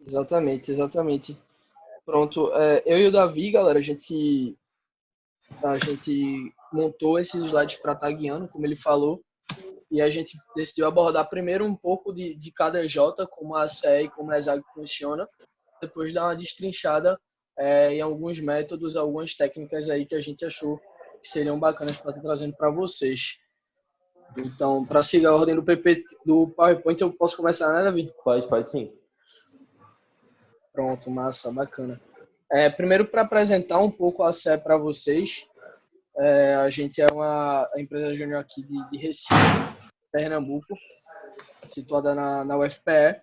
Exatamente, exatamente. Pronto, eu e o Davi, galera, a gente montou esses slides para estar guiando, como ele falou, e a gente decidiu abordar primeiro um pouco de cada J, como a ACE e como a ESAG funciona, depois dar uma destrinchada em alguns métodos, algumas técnicas aí que a gente achou que seriam bacanas para estar trazendo para vocês. Então, para seguir a ordem do PP, do PowerPoint, eu posso começar, né, Davi? Pode sim. Pronto, massa, bacana. Primeiro, para apresentar um pouco a CE para vocês, a gente é uma empresa júnior aqui de Recife, Pernambuco, situada na UFPE,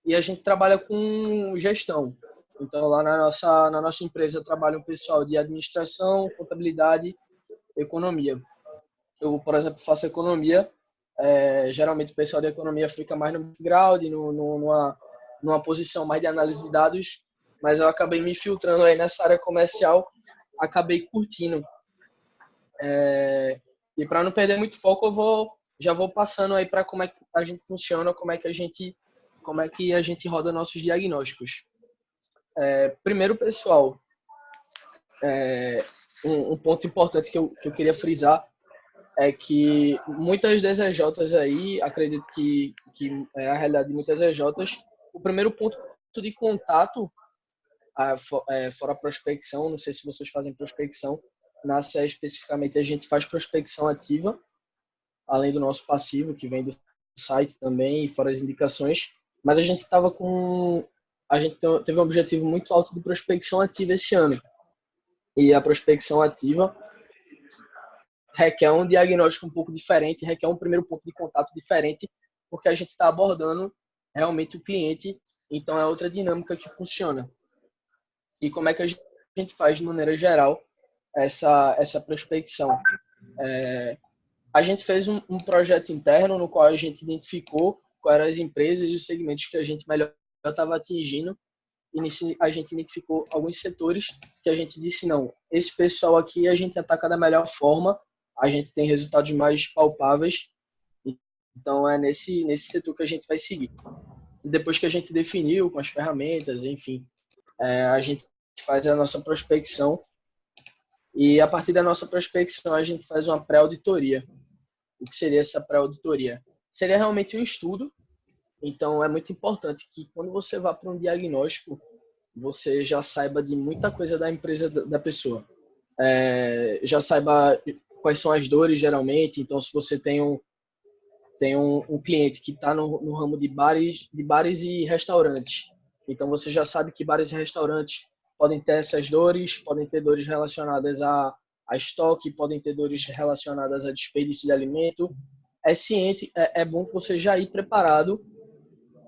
e a gente trabalha com gestão. Então, lá na nossa empresa trabalha um pessoal de administração, contabilidade, economia. Eu, por exemplo, faço economia. Geralmente o pessoal de economia fica mais no background, numa posição mais de análise de dados, mas eu acabei me filtrando aí nessa área comercial, acabei curtindo. E para não perder muito foco, já vou passando aí para como é que a gente funciona, como é que a gente roda nossos diagnósticos. Primeiro, pessoal, um ponto importante que eu queria frisar é que muitas das EJs aí, acredito que é a realidade de muitas EJs, o primeiro ponto de contato, fora a prospecção, não sei se vocês fazem prospecção, na CE especificamente a gente faz prospecção ativa, além do nosso passivo, que vem do site também, e fora as indicações, mas a gente teve um objetivo muito alto de prospecção ativa esse ano. E a prospecção ativa requer um diagnóstico um pouco diferente, requer um primeiro ponto de contato diferente, porque a gente está abordando realmente o cliente, então é outra dinâmica que funciona. E como é que a gente faz, de maneira geral, essa prospecção? A gente fez um projeto interno no qual a gente identificou quais eram as empresas e os segmentos que a gente melhor estava atingindo, e nisso a gente identificou alguns setores que a gente disse, não, esse pessoal aqui a gente ataca da melhor forma, a gente tem resultados mais palpáveis, então é nesse setor que a gente vai seguir. Depois que a gente definiu com as ferramentas, enfim, a gente faz a nossa prospecção, e a partir da nossa prospecção a gente faz uma pré-auditoria. O que seria essa pré-auditoria? Seria realmente um estudo, então é muito importante que quando você vá para um diagnóstico, você já saiba de muita coisa da empresa da pessoa. Já saiba quais são as dores geralmente, então se você tem um cliente que está no ramo de bares e restaurantes, então você já sabe que bares e restaurantes podem ter essas dores, podem ter dores relacionadas a estoque, podem ter dores relacionadas a desperdício de alimento. É bom que você já ir preparado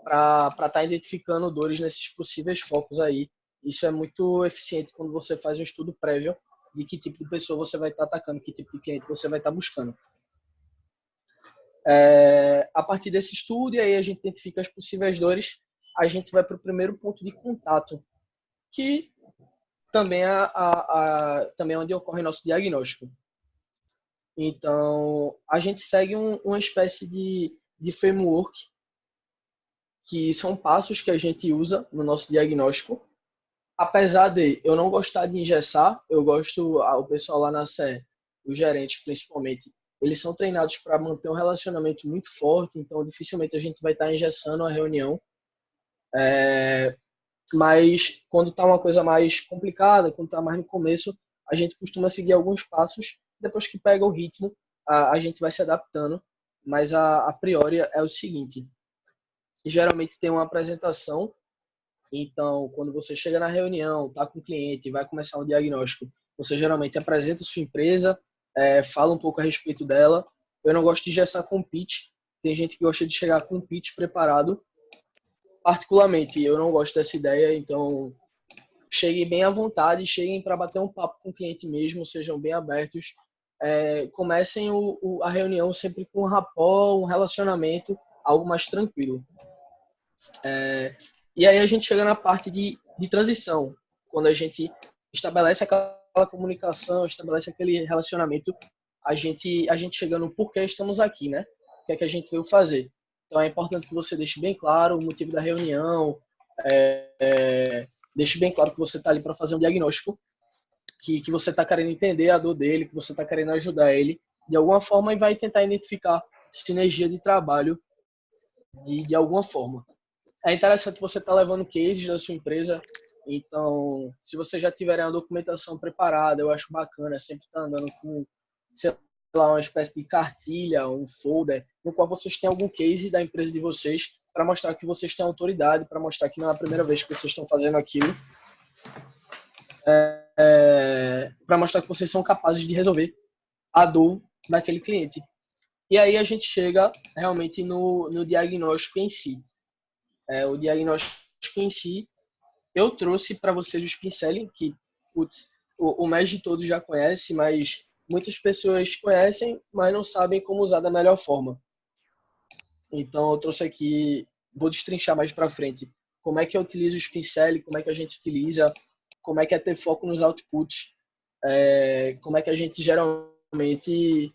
para estar identificando dores nesses possíveis focos aí. Isso é muito eficiente quando você faz um estudo prévio de que tipo de pessoa você vai estar atacando, que tipo de cliente você vai estar buscando. A partir desse estudo, e aí a gente identifica as possíveis dores, a gente vai para o primeiro ponto de contato, que também também é onde ocorre nosso diagnóstico. Então, a gente segue uma espécie de framework, que são passos que a gente usa no nosso diagnóstico. Apesar de eu não gostar de engessar, o pessoal lá na CE, os gerentes principalmente, eles são treinados para manter um relacionamento muito forte, então dificilmente a gente vai estar engessando a reunião. Mas quando está uma coisa mais complicada, quando está mais no começo, a gente costuma seguir alguns passos. Depois que pega o ritmo, a gente vai se adaptando. Mas a priori é o seguinte: geralmente tem uma apresentação. Então, quando você chega na reunião, está com o cliente e vai começar um diagnóstico, você geralmente apresenta a sua empresa, fala um pouco a respeito dela. Eu não gosto de engessar com pitch. Tem gente que gosta de chegar com pitch preparado. Particularmente, eu não gosto dessa ideia, então cheguem bem à vontade, cheguem para bater um papo com o cliente mesmo, sejam bem abertos. Comecem a reunião sempre com um rapport, um relacionamento, algo mais tranquilo. E aí a gente chega na parte de transição, quando a gente estabelece aquela comunicação, estabelece aquele relacionamento, a gente chega no porquê estamos aqui, né? O que é que a gente veio fazer. Então é importante que você deixe bem claro o motivo da reunião, Deixe bem claro que você está ali para fazer um diagnóstico, que você está querendo entender a dor dele, que você está querendo ajudar ele de alguma forma e vai tentar identificar sinergia de trabalho de alguma forma. É interessante você estar levando cases da sua empresa, então, se você já tiver a documentação preparada, eu acho bacana sempre estar andando com, sei lá, uma espécie de cartilha, um folder, no qual vocês têm algum case da empresa de vocês para mostrar que vocês têm autoridade, para mostrar que não é a primeira vez que vocês estão fazendo aquilo, para mostrar que vocês são capazes de resolver a dor daquele cliente. E aí a gente chega realmente no diagnóstico em si. O diagnóstico em si, eu trouxe para vocês o Spincelling, que putz, o mais de todos já conhece, mas muitas pessoas conhecem, mas não sabem como usar da melhor forma. Então eu trouxe aqui, vou destrinchar mais para frente, como é que eu utilizo o Spincelling, como é que a gente utiliza, como é que é ter foco nos outputs, como é que a gente geralmente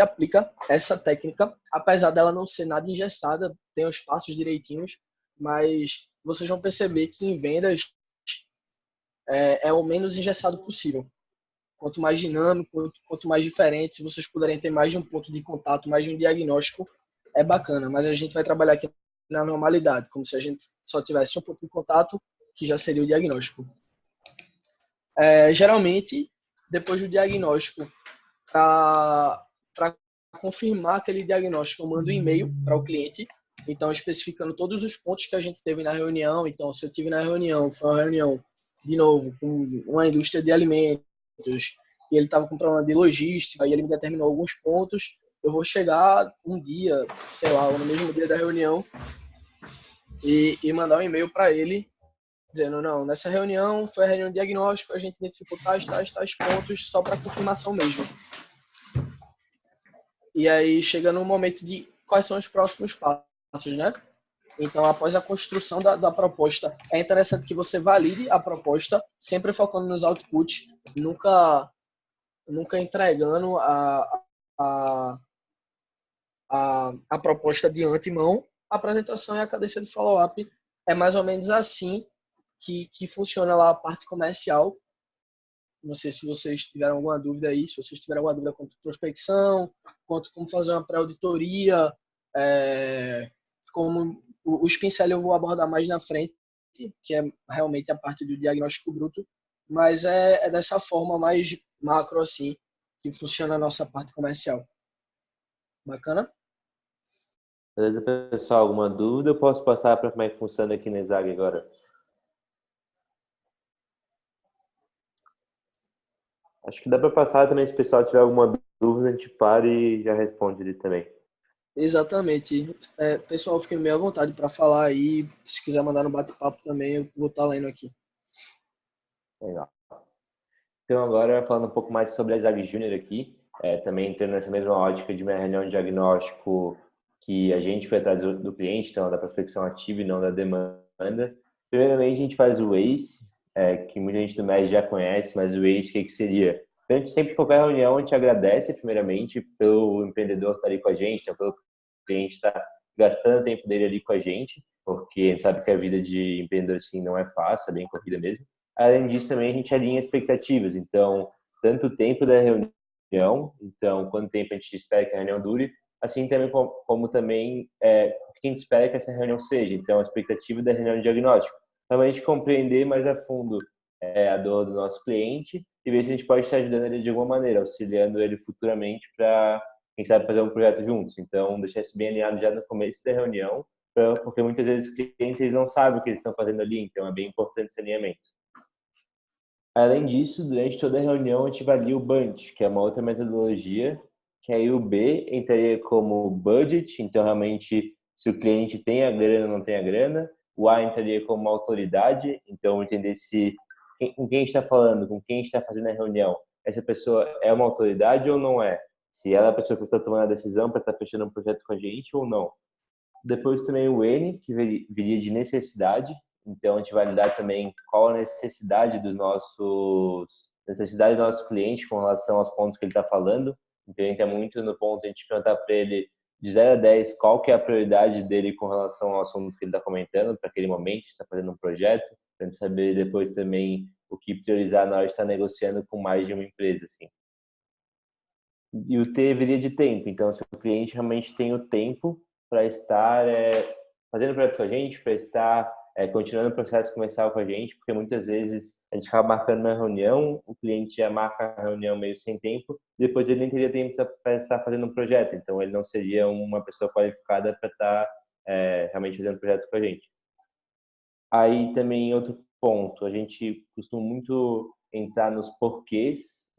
aplica essa técnica, apesar dela não ser nada engessada, tem os passos direitinhos, mas vocês vão perceber que em vendas é o menos engessado possível. Quanto mais dinâmico, quanto mais diferente, se vocês puderem ter mais de um ponto de contato, mais de um diagnóstico, é bacana, mas a gente vai trabalhar aqui na normalidade, como se a gente só tivesse um ponto de contato, que já seria o diagnóstico. Geralmente, depois do diagnóstico, para confirmar aquele diagnóstico, eu mando um e-mail para o cliente, então especificando todos os pontos que a gente teve na reunião. Então, se eu tive na reunião, foi uma reunião, de novo, com uma indústria de alimentos, e ele estava com problema de logística, e ele me determinou alguns pontos, eu vou chegar um dia, sei lá, no mesmo dia da reunião, e mandar um e-mail para ele, dizendo, não, nessa reunião, foi a reunião de diagnóstico, a gente identificou tais pontos, só para confirmação mesmo. E aí chega no momento de quais são os próximos passos, né? Então, após a construção da proposta, é interessante que você valide a proposta, sempre focando nos outputs, nunca entregando a, a proposta de antemão. A apresentação e a cadência de follow-up é mais ou menos assim que funciona lá a parte comercial. Não sei se vocês tiveram alguma dúvida aí, se vocês tiveram alguma dúvida quanto à prospecção, quanto como fazer uma pré-auditoria, como o Spincelling eu vou abordar mais na frente, que é realmente a parte do diagnóstico bruto, mas é dessa forma mais macro assim que funciona a nossa parte comercial. Bacana? Beleza, pessoal? Alguma dúvida? Eu posso passar para como é que funciona aqui na Exag agora? Acho que dá para passar também, se o pessoal tiver alguma dúvida, a gente para e já responde ele também. Exatamente. Pessoal, fiquem meio à vontade para falar aí. Se quiser mandar no bate-papo também, eu vou estar lendo aqui. Legal. Então, agora falando um pouco mais sobre a Exag Júnior aqui, também entrando nessa mesma ótica de uma reunião de diagnóstico que a gente foi atrás do cliente, então da prospecção ativa e não da demanda. Primeiramente, a gente faz o ACE, que muita gente do MES já conhece, mas o ACE, o que seria? Então, a gente sempre, qualquer reunião, a gente agradece, primeiramente, pelo empreendedor estar ali com a gente, então, pelo cliente estar gastando o tempo dele ali com a gente, porque a gente sabe que a vida de empreendedor, assim, não é fácil, é bem corrida mesmo. Além disso, também a gente alinha expectativas. Então, tanto o tempo da reunião, então, quanto tempo a gente espera que a reunião dure, assim também como também o que a gente espera que essa reunião seja. Então, a expectativa da reunião de diagnóstico. Realmente compreender mais a fundo a dor do nosso cliente e ver se a gente pode estar ajudando ele de alguma maneira, auxiliando ele futuramente para, quem sabe, fazer um projeto juntos. Então, deixar isso bem alinhado já no começo da reunião, porque muitas vezes os clientes eles não sabem o que eles estão fazendo ali, então é bem importante esse alinhamento. Além disso, durante toda a reunião, a gente avalia o budget, que é uma outra metodologia, que aí o B entraria como budget, então realmente se o cliente tem a grana ou não tem a grana. O A entraria como autoridade, então entender se com quem está falando, com quem está fazendo a reunião, essa pessoa é uma autoridade ou não é. Se ela é a pessoa que está tomando a decisão para estar fechando um projeto com a gente ou não. Depois também o N, que viria de necessidade. Então, a gente vai validar também qual a necessidade dos nossos clientes com relação aos pontos que ele está falando. Então, entra muito no ponto de a gente perguntar para ele de 0 a 10, qual que é a prioridade dele com relação ao assunto que ele está comentando para aquele momento, está fazendo um projeto, para gente saber depois também o que priorizar na hora de estar negociando com mais de uma empresa, assim. E o T viria de tempo, então se o cliente realmente tem o tempo para estar fazendo projeto com a gente, para estar continuando o processo comercial com a gente, porque muitas vezes a gente acaba marcando uma reunião, o cliente já marca a reunião meio sem tempo, depois ele nem teria tempo para estar fazendo um projeto, então ele não seria uma pessoa qualificada para estar realmente fazendo projeto com a gente. Aí também outro ponto, a gente costuma muito entrar nos porquês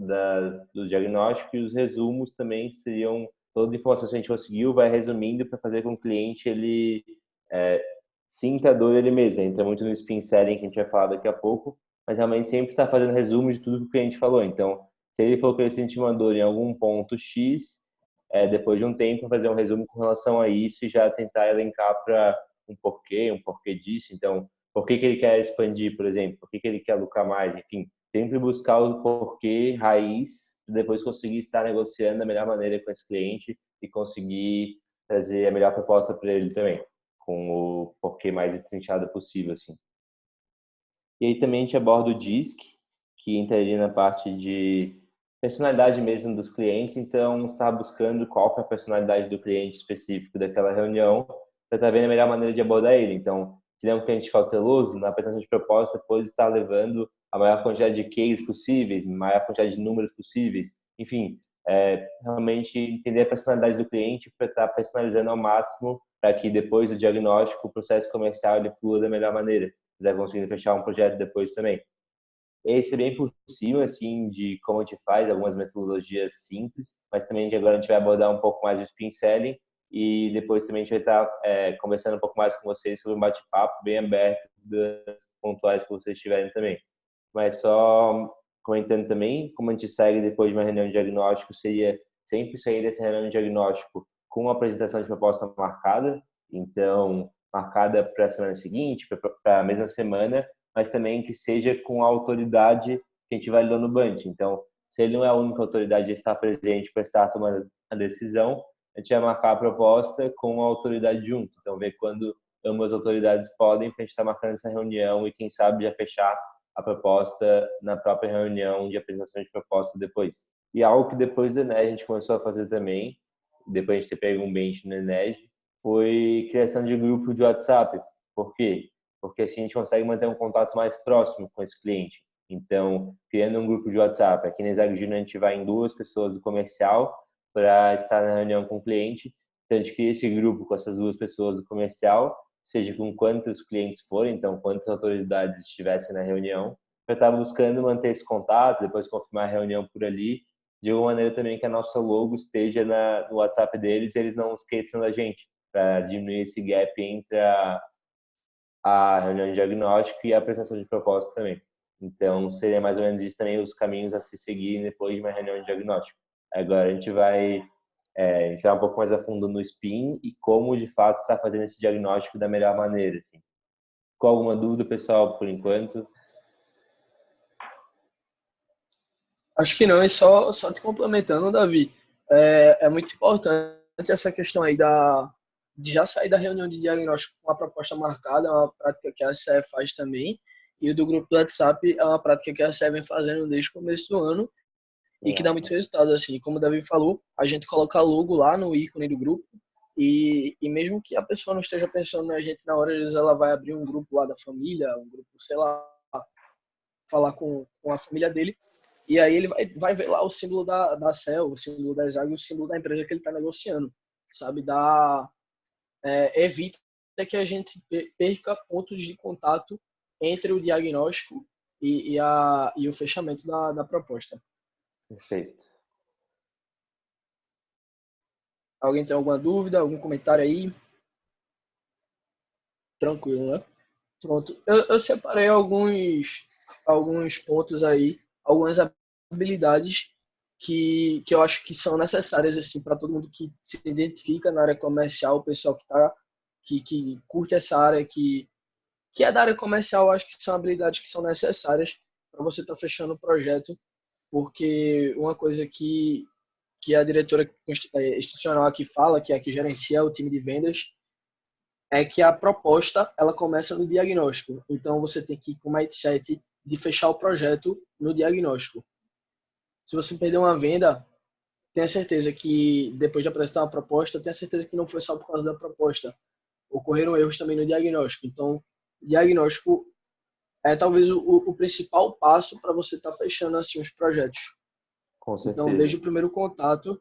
do diagnóstico, e os resumos também seriam toda a informação que a gente conseguiu, vai resumindo para fazer com que o cliente ele sinta a dor ele mesmo. Entra muito no spin selling que a gente vai falar daqui a pouco, mas realmente sempre está fazendo resumo de tudo que o cliente falou. Então, se ele falou que ele sentiu uma dor em algum ponto X, depois de um tempo fazer um resumo com relação a isso e já tentar elencar para um porquê disso. Então, por que ele quer expandir, por exemplo? Por que ele quer lucrar mais? Enfim, sempre buscar o porquê raiz, depois conseguir estar negociando da melhor maneira com esse cliente e conseguir trazer a melhor proposta para ele também, com o porquê mais destrinchado possível, assim. E aí também a gente aborda o DISC, que entraria na parte de personalidade mesmo dos clientes. Então, está buscando qual que é a personalidade do cliente específico daquela reunião para estar vendo a melhor maneira de abordar ele. Então, se ele é um cliente cauteloso, na apresentação de proposta pode estar levando a maior quantidade de cases possíveis, maior quantidade de números possíveis. Enfim, realmente entender a personalidade do cliente para estar personalizando ao máximo para que depois do diagnóstico o processo comercial ele flua da melhor maneira. Quiser conseguir fechar um projeto depois também. Esse é bem por cima, assim, de como a gente faz, algumas metodologias simples, mas também que agora a gente vai abordar um pouco mais o spin selling e depois também a gente vai estar conversando um pouco mais com vocês sobre um bate-papo bem aberto das pontuais que vocês tiverem também. Mas só comentando também, como a gente segue depois de uma reunião de diagnóstico, seria sempre sair dessa reunião de diagnóstico com uma apresentação de proposta marcada, então marcada para a semana seguinte, para a mesma semana, mas também que seja com a autoridade que a gente validou no bunch. Então, se ele não é a única autoridade a estar presente para estar tomando a decisão, a gente vai marcar a proposta com a autoridade junto. Então, ver quando ambas as autoridades podem, para a gente estar marcando essa reunião e, quem sabe, já fechar a proposta na própria reunião de apresentação de proposta depois. E algo que depois do Ened a gente começou a fazer também, depois de ter pego um bench no Ened, foi criação de grupo de WhatsApp. Por quê? Porque assim a gente consegue manter um contato mais próximo com esse cliente. Então, criando um grupo de WhatsApp, aqui na Exag Júnior a gente vai em 2 pessoas do comercial para estar na reunião com o cliente. Então, a gente cria esse grupo com essas 2 pessoas do comercial, seja com quantos clientes forem, então quantas autoridades estivessem na reunião, para estar buscando manter esse contato, depois confirmar a reunião por ali, de alguma maneira também que a nossa logo esteja no WhatsApp deles e eles não esqueçam da gente, para diminuir esse gap entre a reunião de diagnóstico e a apresentação de proposta também. Então, seria mais ou menos isso também os caminhos a se seguir depois de uma reunião de diagnóstico. Agora, a gente vai entrar um pouco mais a fundo no SPIN e como, de fato, está fazendo esse diagnóstico da melhor maneira. Assim. Com alguma dúvida, pessoal, por enquanto? Acho que não, e só te complementando, Davi, é muito importante essa questão aí de já sair da reunião de diagnóstico com a proposta marcada, é uma prática que a SE faz também, e o do grupo do WhatsApp é uma prática que a SE vem fazendo desde o começo do ano e que dá muito resultado, assim, como o Davi falou, a gente coloca logo lá no ícone do grupo e mesmo que a pessoa não esteja pensando na gente na hora, às vezes ela vai abrir um grupo lá da família, um grupo, sei lá, falar com a família dele, e aí ele vai ver lá o símbolo da CEL, o símbolo da ESAG, o símbolo da empresa que ele está negociando, sabe? Evita que a gente perca pontos de contato entre o diagnóstico e o fechamento da proposta. Perfeito. Alguém tem alguma dúvida, algum comentário aí? Tranquilo, né? Pronto. Eu separei alguns pontos aí, algumas habilidades que eu acho que são necessárias assim para todo mundo que se identifica na área comercial, o pessoal que curte essa área, que é da área comercial. Eu acho que são habilidades que são necessárias para você estar fechando o projeto, porque uma coisa que a diretora institucional aqui fala, que é a que gerencia o time de vendas, é que a proposta ela começa no diagnóstico. Então, você tem que ir com o mindset de fechar o projeto no diagnóstico. Se você perder uma venda, tenha certeza que depois de apresentar uma proposta, tenha certeza que não foi só por causa da proposta. Ocorreram erros também no diagnóstico. Então, diagnóstico é talvez o principal passo para você estar fechando assim os projetos. Com Então, certeza. desde o primeiro contato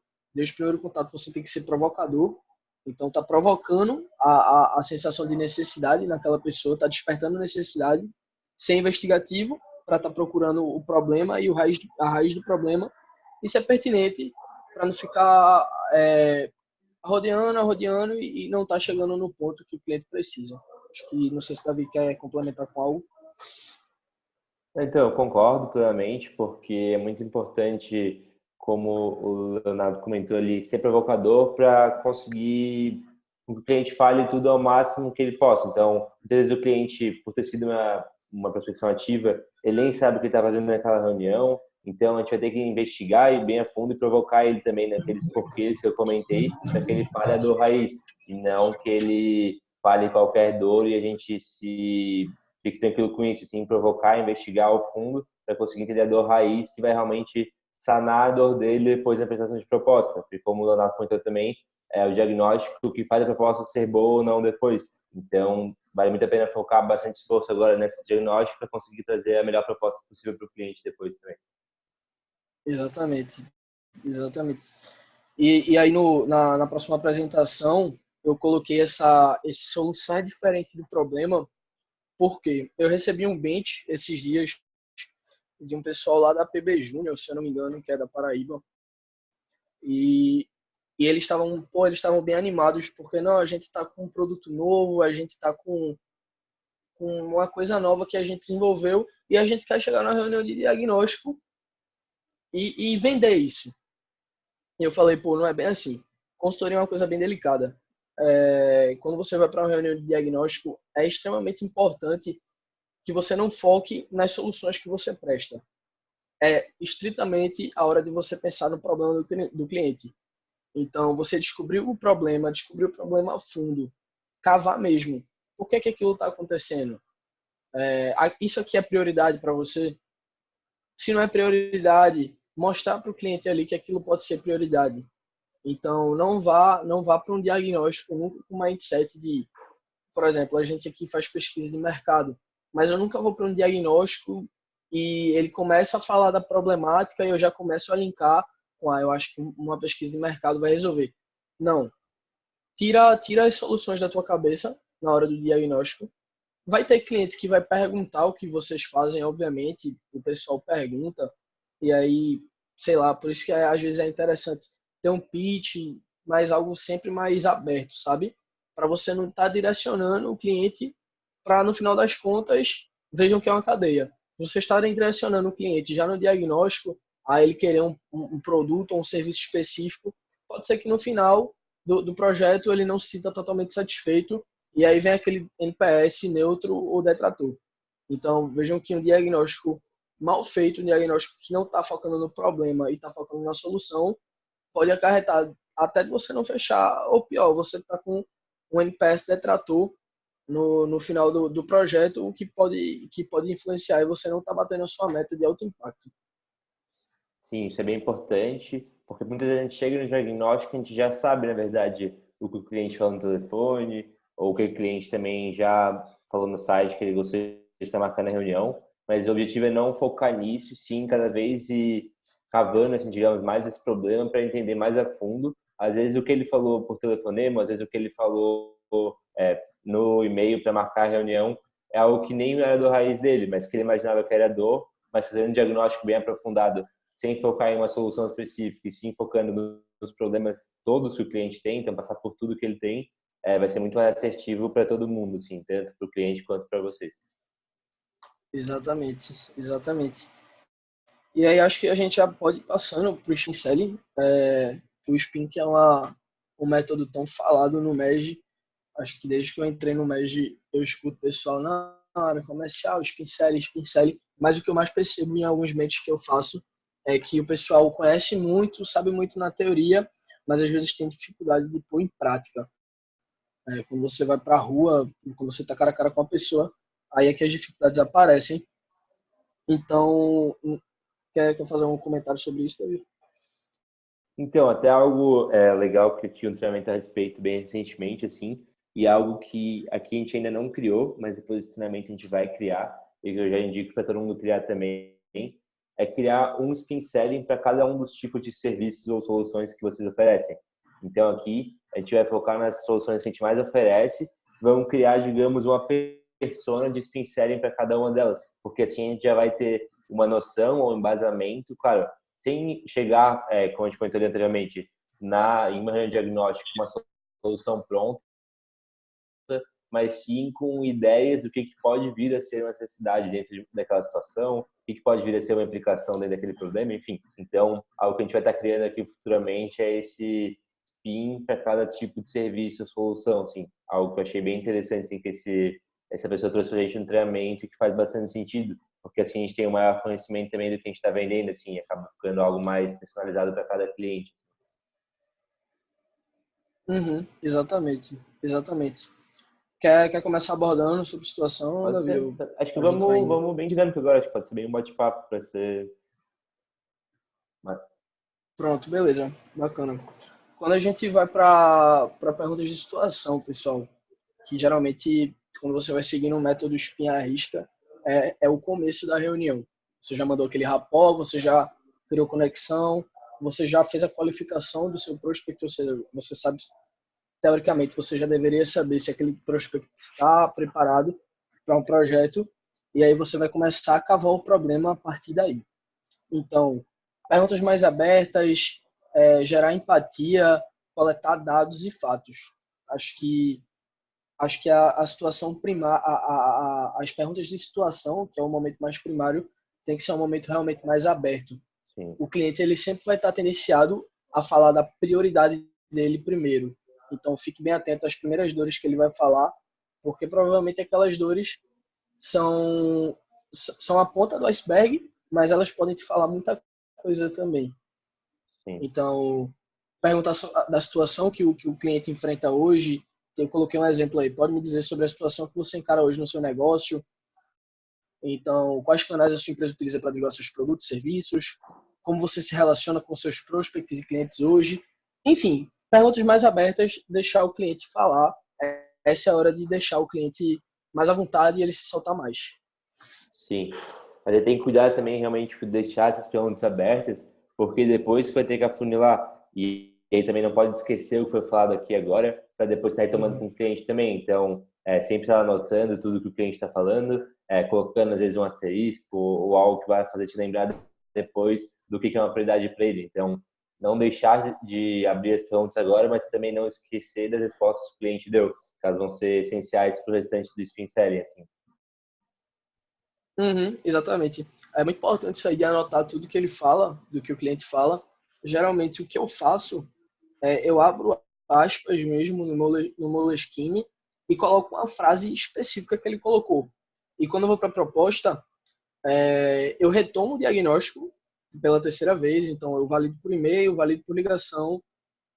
você tem que ser provocador. Então, tá provocando a sensação de necessidade naquela pessoa, tá despertando necessidade, ser investigativo para estar procurando o problema e a raiz do problema. Isso é pertinente para não ficar rodeando e não estar chegando no ponto que o cliente precisa. Acho que, não sei se o Davi quer complementar com algo. Então, eu concordo plenamente, porque é muito importante, como o Leonardo comentou ali, ser provocador para conseguir que o cliente fale tudo ao máximo que ele possa. Então, muitas vezes o cliente, por ter sido uma prospecção ativa, ele nem sabe o que está fazendo naquela reunião, então a gente vai ter que investigar e bem a fundo e provocar ele também naqueles porquês que eu comentei, para que ele fale a dor raiz, e não que ele fale qualquer dor e a gente fique tranquilo com isso, assim, provocar, investigar ao fundo para conseguir entender a dor raiz que vai realmente sanar a dor dele depois da apresentação de proposta. Porque como o Leonardo comentou também, é o diagnóstico que faz a proposta ser boa ou não depois. Então, vale muito a pena focar bastante esforço agora nesse diagnóstico para conseguir trazer a melhor proposta possível para o cliente depois também. Exatamente, exatamente. E aí na próxima apresentação eu coloquei essa solução é diferente do problema, porque eu recebi um bench esses dias de um pessoal lá da PB Júnior, se eu não me engano, que é da Paraíba, e, e eles estavam bem animados, porque não, a gente está com um produto novo, a gente está com uma coisa nova que a gente desenvolveu e a gente quer chegar na reunião de diagnóstico e vender isso. E eu falei, pô, não é bem assim. Consultoria é uma coisa bem delicada. Quando você vai para uma reunião de diagnóstico, é extremamente importante que você não foque nas soluções que você presta. É estritamente a hora de você pensar no problema do cliente. Então, você descobriu o problema a fundo, cavar mesmo. Por que aquilo está acontecendo? Isso aqui é prioridade para você? Se não é prioridade, mostrar para o cliente ali que aquilo pode ser prioridade. Então, não vá para um diagnóstico nunca com mindset de, por exemplo, a gente aqui faz pesquisa de mercado, mas eu nunca vou para um diagnóstico e ele começa a falar da problemática e eu já começo a linkar com, eu acho que uma pesquisa de mercado vai resolver. Não. Tira as soluções da tua cabeça na hora do diagnóstico. Vai ter cliente que vai perguntar o que vocês fazem, obviamente, o pessoal pergunta, e aí, sei lá, por isso que às vezes é interessante ter um pitch, mas algo sempre mais aberto, sabe? Para você não estar direcionando o cliente para, no final das contas, vejam que é uma cadeia. Vocês estarem direcionando o cliente já no diagnóstico, a ele querer um produto ou um serviço específico, pode ser que no final do projeto ele não se sinta totalmente satisfeito e aí vem aquele NPS neutro ou detrator. Então, vejam que um diagnóstico mal feito, um diagnóstico que não está focando no problema e está focando na solução, pode acarretar até de você não fechar, ou pior, você está com um NPS detrator no final do projeto, o que pode influenciar e você não está batendo a sua meta de alto impacto. Sim, isso é bem importante, porque muitas vezes a gente chega no diagnóstico e a gente já sabe, na verdade, o que o cliente falou no telefone, ou o que o cliente também já falou no site que ele gostaria de estar marcando a reunião, mas o objetivo é não focar nisso, sim, cada vez e cavando, assim, digamos, mais esse problema para entender mais a fundo. Às vezes o que ele falou por telefonema, às vezes o que ele falou no e-mail para marcar a reunião é algo que nem era do raiz dele, mas que ele imaginava que era dor, mas fazendo um diagnóstico bem aprofundado sem focar em uma solução específica e sim focando nos problemas todos que o cliente tem, então passar por tudo que ele tem, vai ser muito mais assertivo para todo mundo, assim, tanto para o cliente quanto para vocês. Exatamente, exatamente. E aí acho que a gente já pode ir passando para o Spin Selling. O Spin que é um método tão falado no MEG. Acho que desde que eu entrei no MEG eu escuto o pessoal na área comercial, Spin Selling, mas o que eu mais percebo em alguns mentes que eu faço é que o pessoal conhece muito, sabe muito na teoria, mas às vezes tem dificuldade de pôr em prática. Quando você vai para a rua, quando você está cara a cara com a pessoa, aí é que as dificuldades aparecem. Então, quer fazer um comentário sobre isso, Davi? Então, até algo legal que eu tinha um treinamento a respeito bem recentemente, assim, e algo que aqui a gente ainda não criou, mas depois do treinamento a gente vai criar, e que eu já indico para todo mundo criar também, é criar um spin selling para cada um dos tipos de serviços ou soluções que vocês oferecem. Então, aqui a gente vai focar nas soluções que a gente mais oferece, vamos criar, digamos, uma persona de spin selling para cada uma delas, porque assim a gente já vai ter uma noção ou embasamento, claro, sem chegar, como a gente comentou anteriormente, em uma reunião de diagnóstico, uma solução pronta, mas sim com ideias do que pode vir a ser uma necessidade dentro daquela situação, o que pode vir a ser uma implicação dentro daquele problema, enfim. Então, algo que a gente vai estar criando aqui futuramente é esse spin para cada tipo de serviço, solução, assim. Algo que eu achei bem interessante, assim, que essa pessoa trouxe para a gente um treinamento que faz bastante sentido, porque assim a gente tem um maior conhecimento também do que a gente está vendendo, assim, acaba ficando algo mais personalizado para cada cliente. Uhum, exatamente, exatamente. Quer começar abordando sobre a situação, Pode Davi? ser. Acho que A gente vai indo. vamos bem dinâmico agora, acho que pode ser bem um bate-papo para ser. Pronto, beleza, bacana. Quando a gente vai para perguntas de situação, pessoal, que geralmente, quando você vai seguindo um método spin à risca, é o começo da reunião. Você já mandou aquele rapport, você já criou conexão, você já fez a qualificação do seu prospect, ou seja, você sabe, teoricamente, você já deveria saber se aquele prospect está preparado para um projeto, e aí você vai começar a cavar o problema a partir daí. Então, perguntas mais abertas, gerar empatia, coletar dados e fatos. Acho que a situação primária, as perguntas de situação, que é o momento mais primário, tem que ser um momento realmente mais aberto. Sim. O cliente ele sempre vai estar tendenciado a falar da prioridade dele primeiro. Então, fique bem atento às primeiras dores que ele vai falar, porque provavelmente aquelas dores são a ponta do iceberg, mas elas podem te falar muita coisa também. Sim. Então, perguntar da situação que o cliente enfrenta hoje. Eu coloquei um exemplo aí. Pode me dizer sobre a situação que você encara hoje no seu negócio? Então, quais canais a sua empresa utiliza para divulgar seus produtos, serviços? Como você se relaciona com seus prospects e clientes hoje? Enfim, perguntas mais abertas, deixar o cliente falar. Essa é a hora de deixar o cliente mais à vontade e ele se soltar mais. Sim. Mas ele tem que cuidar também realmente de deixar essas perguntas abertas, porque depois vai ter que afunilar. E aí também não pode esquecer o que foi falado aqui agora, para depois sair tomando com o cliente também. Então, sempre estar anotando tudo que o cliente está falando, colocando às vezes um asterisco ou algo que vai fazer te lembrar depois do que é uma prioridade para ele. Então, não deixar de abrir as perguntas agora, mas também não esquecer das respostas que o cliente deu, que elas vão ser essenciais para o restante do spin selling, assim. Uhum, exatamente. É muito importante isso aí de anotar tudo que ele fala, do que o cliente fala. Geralmente, o que eu faço eu abro aspas mesmo no Moleskine e coloco uma frase específica que ele colocou. E quando eu vou para a proposta, eu retomo o diagnóstico pela terceira vez. Então, eu valido por e-mail, valido por ligação.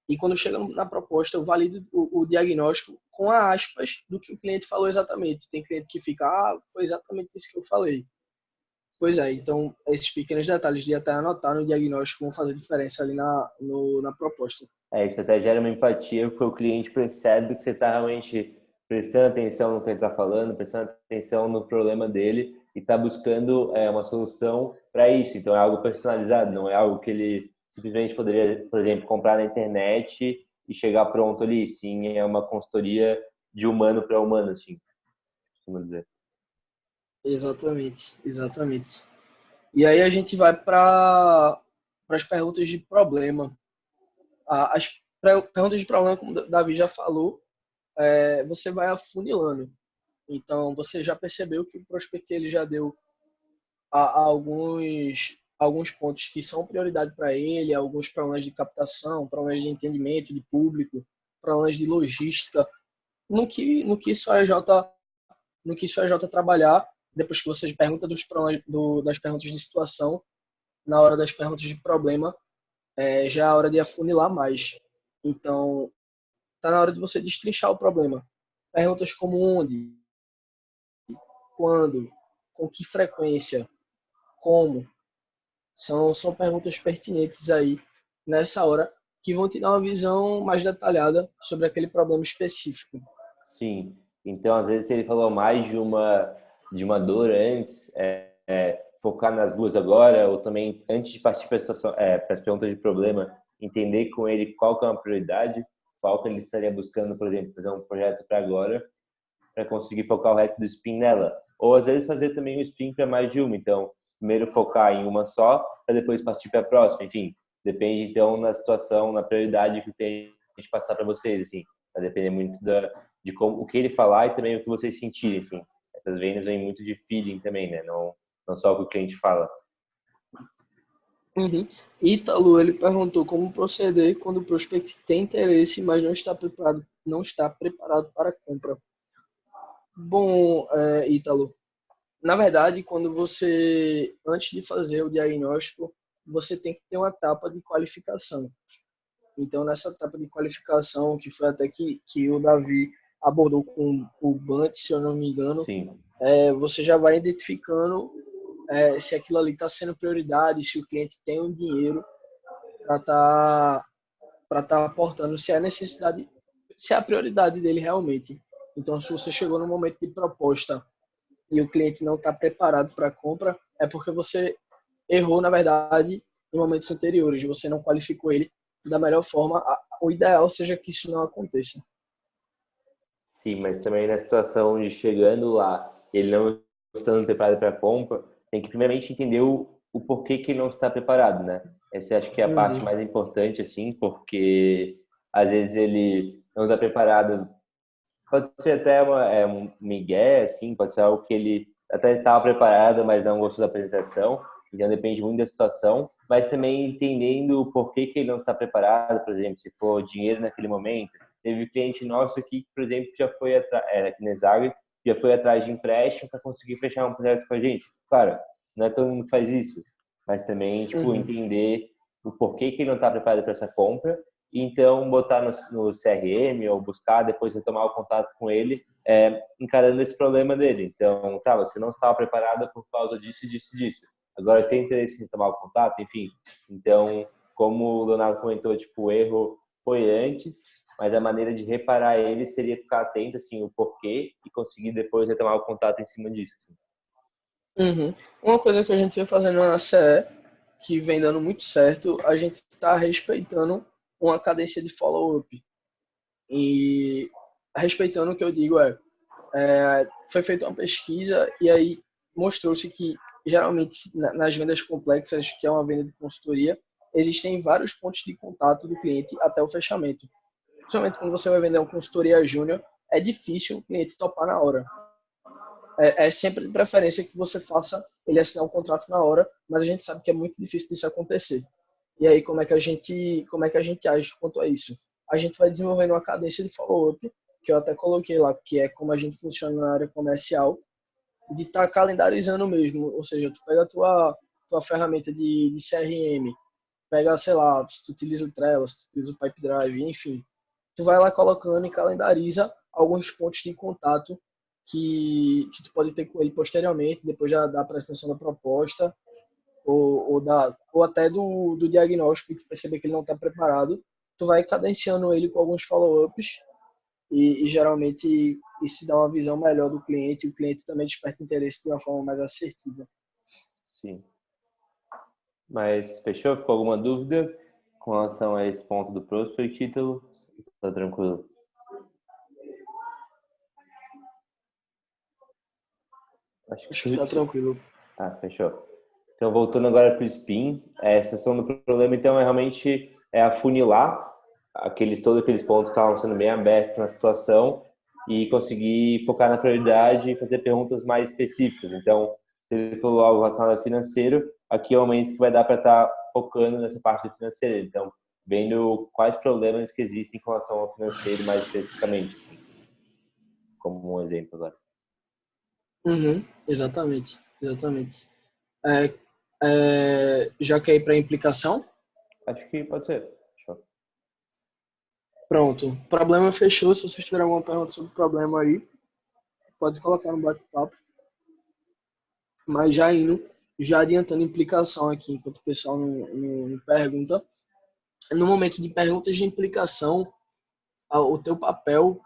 E quando chega na proposta, eu valido o diagnóstico com as aspas do que o cliente falou exatamente. Tem cliente que fica, foi exatamente isso que eu falei. Pois é, então esses pequenos detalhes de até anotar no diagnóstico vão fazer diferença ali na proposta. Isso até gera uma empatia, porque o cliente percebe que você está realmente prestando atenção no que ele está falando, prestando atenção no problema dele e está buscando uma solução para isso. Então é algo personalizado, não é algo que ele simplesmente poderia, por exemplo, comprar na internet e chegar pronto ali. Sim, é uma consultoria de humano para humano, assim, costumo dizer. Exatamente, exatamente. E aí a gente vai para as perguntas de problema. As perguntas de problema, como o Davi já falou, você vai afunilando. Então, você já percebeu que o prospect ele já deu alguns pontos que são prioridade para ele, alguns problemas de captação, problemas de entendimento de público, problemas de logística, no que isso a EJ, no que isso a EJ trabalhar, depois que você pergunta das perguntas de situação, na hora das perguntas de problema, já é a hora de afunilar mais. Então, tá na hora de você destrinchar o problema. Perguntas como onde, quando, com que frequência, como, são perguntas pertinentes aí nessa hora que vão te dar uma visão mais detalhada sobre aquele problema específico. Sim. Então, às vezes, ele falou mais de uma dor antes, focar nas duas agora, ou também, antes de partir para para as perguntas de problema, entender com ele qual que é uma prioridade, qual que ele estaria buscando, por exemplo, fazer um projeto para agora, para conseguir focar o resto do spin nela. Ou, às vezes, fazer também um spin para mais de uma. Então, primeiro focar em uma só, para depois partir para a próxima. Enfim, depende, então, na situação, na prioridade que tem de passar para vocês, assim. Vai depender muito de como, o que ele falar e também o que vocês sentirem, assim. Essas vendas vêm muito de feeling também, né? Não só o que o cliente fala. Uhum. Ítalo, ele perguntou como proceder quando o prospect tem interesse, mas não está preparado para a compra. Bom, Ítalo, na verdade, antes de fazer o diagnóstico, você tem que ter uma etapa de qualificação. Então, nessa etapa de qualificação, que foi até que o Davi abordou com o Bunt, se eu não me engano, Sim. você já vai identificando se aquilo ali está sendo prioridade, se o cliente tem o dinheiro para tá aportando, se é a necessidade, se é a prioridade dele realmente. Então, se você chegou no momento de proposta e o cliente não está preparado para a compra, é porque você errou, na verdade, em momentos anteriores. Você não qualificou ele da melhor forma. O ideal seja que isso não aconteça. Sim, mas também na situação de chegando lá, ele não estando preparado para a compra, tem que primeiramente entender o porquê que ele não está preparado, né? Essa acho que é a parte Uhum. mais importante, assim, porque às vezes ele não está preparado. Pode ser até um migué, assim, pode ser algo que ele até estava preparado, mas não gostou da apresentação. Então depende muito da situação, mas também entendendo o porquê que ele não está preparado, por exemplo, se for dinheiro naquele momento. Teve cliente nosso aqui que, por exemplo, já foi aqui na Zagreb, já foi atrás de empréstimo para conseguir fechar um projeto com a gente. Claro, não é todo mundo que faz isso, mas também, tipo, Uhum. entender o porquê que ele não está preparado para essa compra, e então botar no CRM ou buscar depois retomar o contato com ele, encarando esse problema dele. Então, tá, você não estava preparada por causa disso, disso, disso. Agora, você tem interesse em tomar o contato, enfim. Então, como o Leonardo comentou, tipo, o erro foi antes, mas a maneira de reparar ele seria ficar atento, assim, o porquê e conseguir depois retomar o contato em cima disso. Uhum. Uma coisa que a gente vem fazendo na CE, que vem dando muito certo, a gente está respeitando uma cadência de follow-up. E respeitando o que eu digo foi feita uma pesquisa e aí mostrou-se que geralmente nas vendas complexas, que é uma venda de consultoria, existem vários pontos de contato do cliente até o fechamento. Principalmente quando você vai vender uma consultoria júnior, é difícil o cliente topar na hora. É sempre de preferência que você faça ele assinar o contrato na hora, mas a gente sabe que é muito difícil disso acontecer. E aí, como é que a gente age quanto a isso? A gente vai desenvolvendo uma cadência de follow-up, que eu até coloquei lá, que é como a gente funciona na área comercial, de estar calendarizando mesmo. Ou seja, tu pega a tua ferramenta de CRM, pega, sei lá, se tu utiliza o Trello, se tu utiliza o Pipedrive, enfim, tu vai lá colocando e calendariza alguns pontos de contato que tu pode ter com ele posteriormente, depois da apresentação da proposta, ou até do diagnóstico e tu perceber que ele não está preparado, tu vai cadenciando ele com alguns follow-ups e geralmente isso dá uma visão melhor do cliente e o cliente também desperta interesse de uma forma mais assertiva. Sim. Mas fechou? Ficou alguma dúvida com relação a esse ponto do prospect, título? Tá tranquilo? Acho Acho que está que tranquilo. fechou. Então, voltando agora para o spin, a sessão do problema, então, é realmente afunilar todos aqueles pontos que estavam sendo bem abertos na situação e conseguir focar na prioridade e fazer perguntas mais específicas. Então, se ele falou algo relacionado ao financeiro, aqui é o momento que vai dar para estar focando nessa parte do financeiro. Então, vendo quais problemas que existem com relação ao financeiro mais especificamente, assim, como um exemplo agora. Uhum, exatamente. Já quer ir para a implicação? Acho que pode ser. Show. Pronto. O problema fechou. Se vocês tiverem alguma pergunta sobre o problema aí, pode colocar no bate-papo. Mas já adiantando a implicação aqui, enquanto o pessoal não pergunta. No momento de perguntas de implicação, o teu papel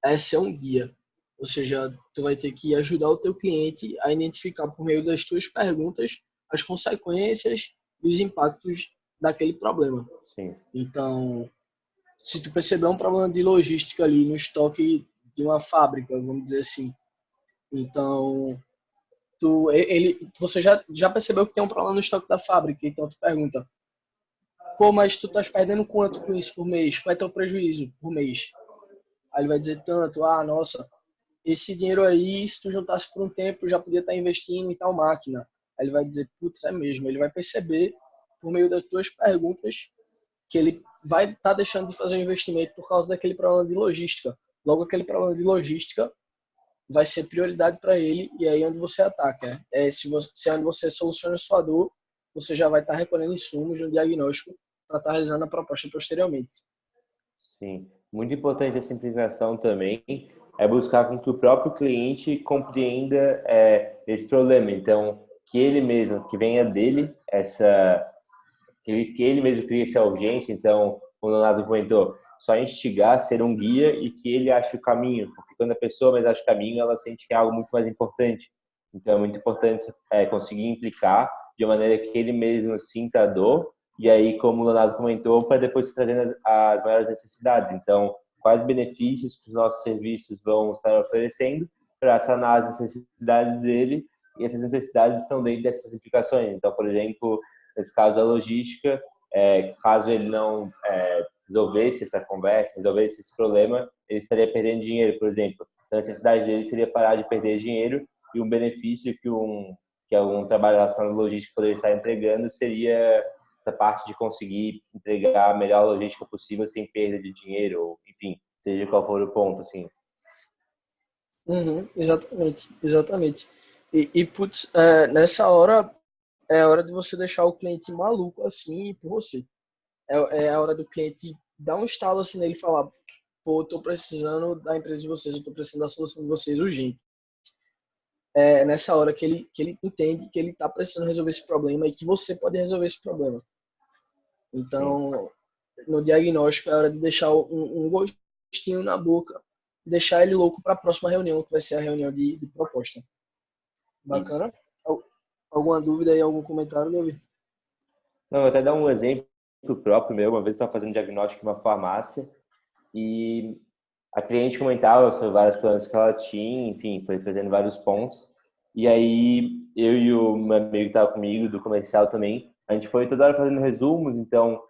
é ser um guia. Ou seja, tu vai ter que ajudar o teu cliente a identificar por meio das tuas perguntas as consequências e os impactos daquele problema. Sim. Então, se tu perceber um problema de logística ali no estoque de uma fábrica, vamos dizer assim, então você já percebeu que tem um problema no estoque da fábrica, então tu pergunta, pô, mas tu estás perdendo quanto com isso por mês? Qual é teu prejuízo por mês? Aí ele vai dizer tanto, nossa, esse dinheiro aí, se tu juntasse por um tempo, já podia estar investindo em tal máquina. Aí ele vai dizer, putz, é mesmo. Ele vai perceber, por meio das tuas perguntas, que ele vai estar deixando de fazer um investimento por causa daquele problema de logística. Logo, aquele problema de logística vai ser prioridade para ele e é aí onde você ataca. Se é onde você soluciona a sua dor, você já vai estar recolhendo insumos de um diagnóstico para estar realizando a proposta posteriormente. Sim. Muito importante a simplificação também é buscar com que o próprio cliente compreenda esse problema. Então, que ele mesmo, que venha dele que ele mesmo crie essa urgência. Então, o Leonardo comentou, só instigar, ser um guia e que ele ache o caminho, porque quando a pessoa mais acha o caminho, ela sente que é algo muito mais importante. Então, é muito importante conseguir implicar de uma maneira que ele mesmo sinta a dor e aí, como o Leonardo comentou, para depois se trazendo as maiores necessidades. Então, quais benefícios que os nossos serviços vão estar oferecendo para sanar as necessidades dele, e essas necessidades estão dentro dessas implicações. Então, por exemplo, nesse caso da logística, caso ele não resolvesse essa conversa, resolvesse esse problema, ele estaria perdendo dinheiro, por exemplo. A necessidade dele seria parar de perder dinheiro, e um benefício que algum trabalho relacionado à logística poderia estar entregando seria essa parte de conseguir entregar a melhor logística possível sem perda de dinheiro, ou, enfim, seja qual for o ponto, assim. Uhum, exatamente. Putz, nessa hora é a hora de você deixar o cliente maluco assim por você. É a hora do cliente dar um estalo assim nele e falar, pô, eu tô precisando da empresa de vocês, eu tô precisando da solução de vocês urgente. É nessa hora que ele entende que ele tá precisando resolver esse problema e que você pode resolver esse problema. Sim. Então, no diagnóstico é hora de deixar um gostinho na boca, deixar ele louco para a próxima reunião, que vai ser a reunião de proposta. Isso. Bacana? Alguma dúvida aí, algum comentário, Davi? Não, vou até dar um exemplo próprio meu. Uma vez eu estava fazendo diagnóstico em uma farmácia e a cliente comentava sobre vários problemas que ela tinha, enfim, foi trazendo vários pontos. E aí eu e o meu amigo que estava comigo, do comercial também, a gente foi toda hora fazendo resumos, então,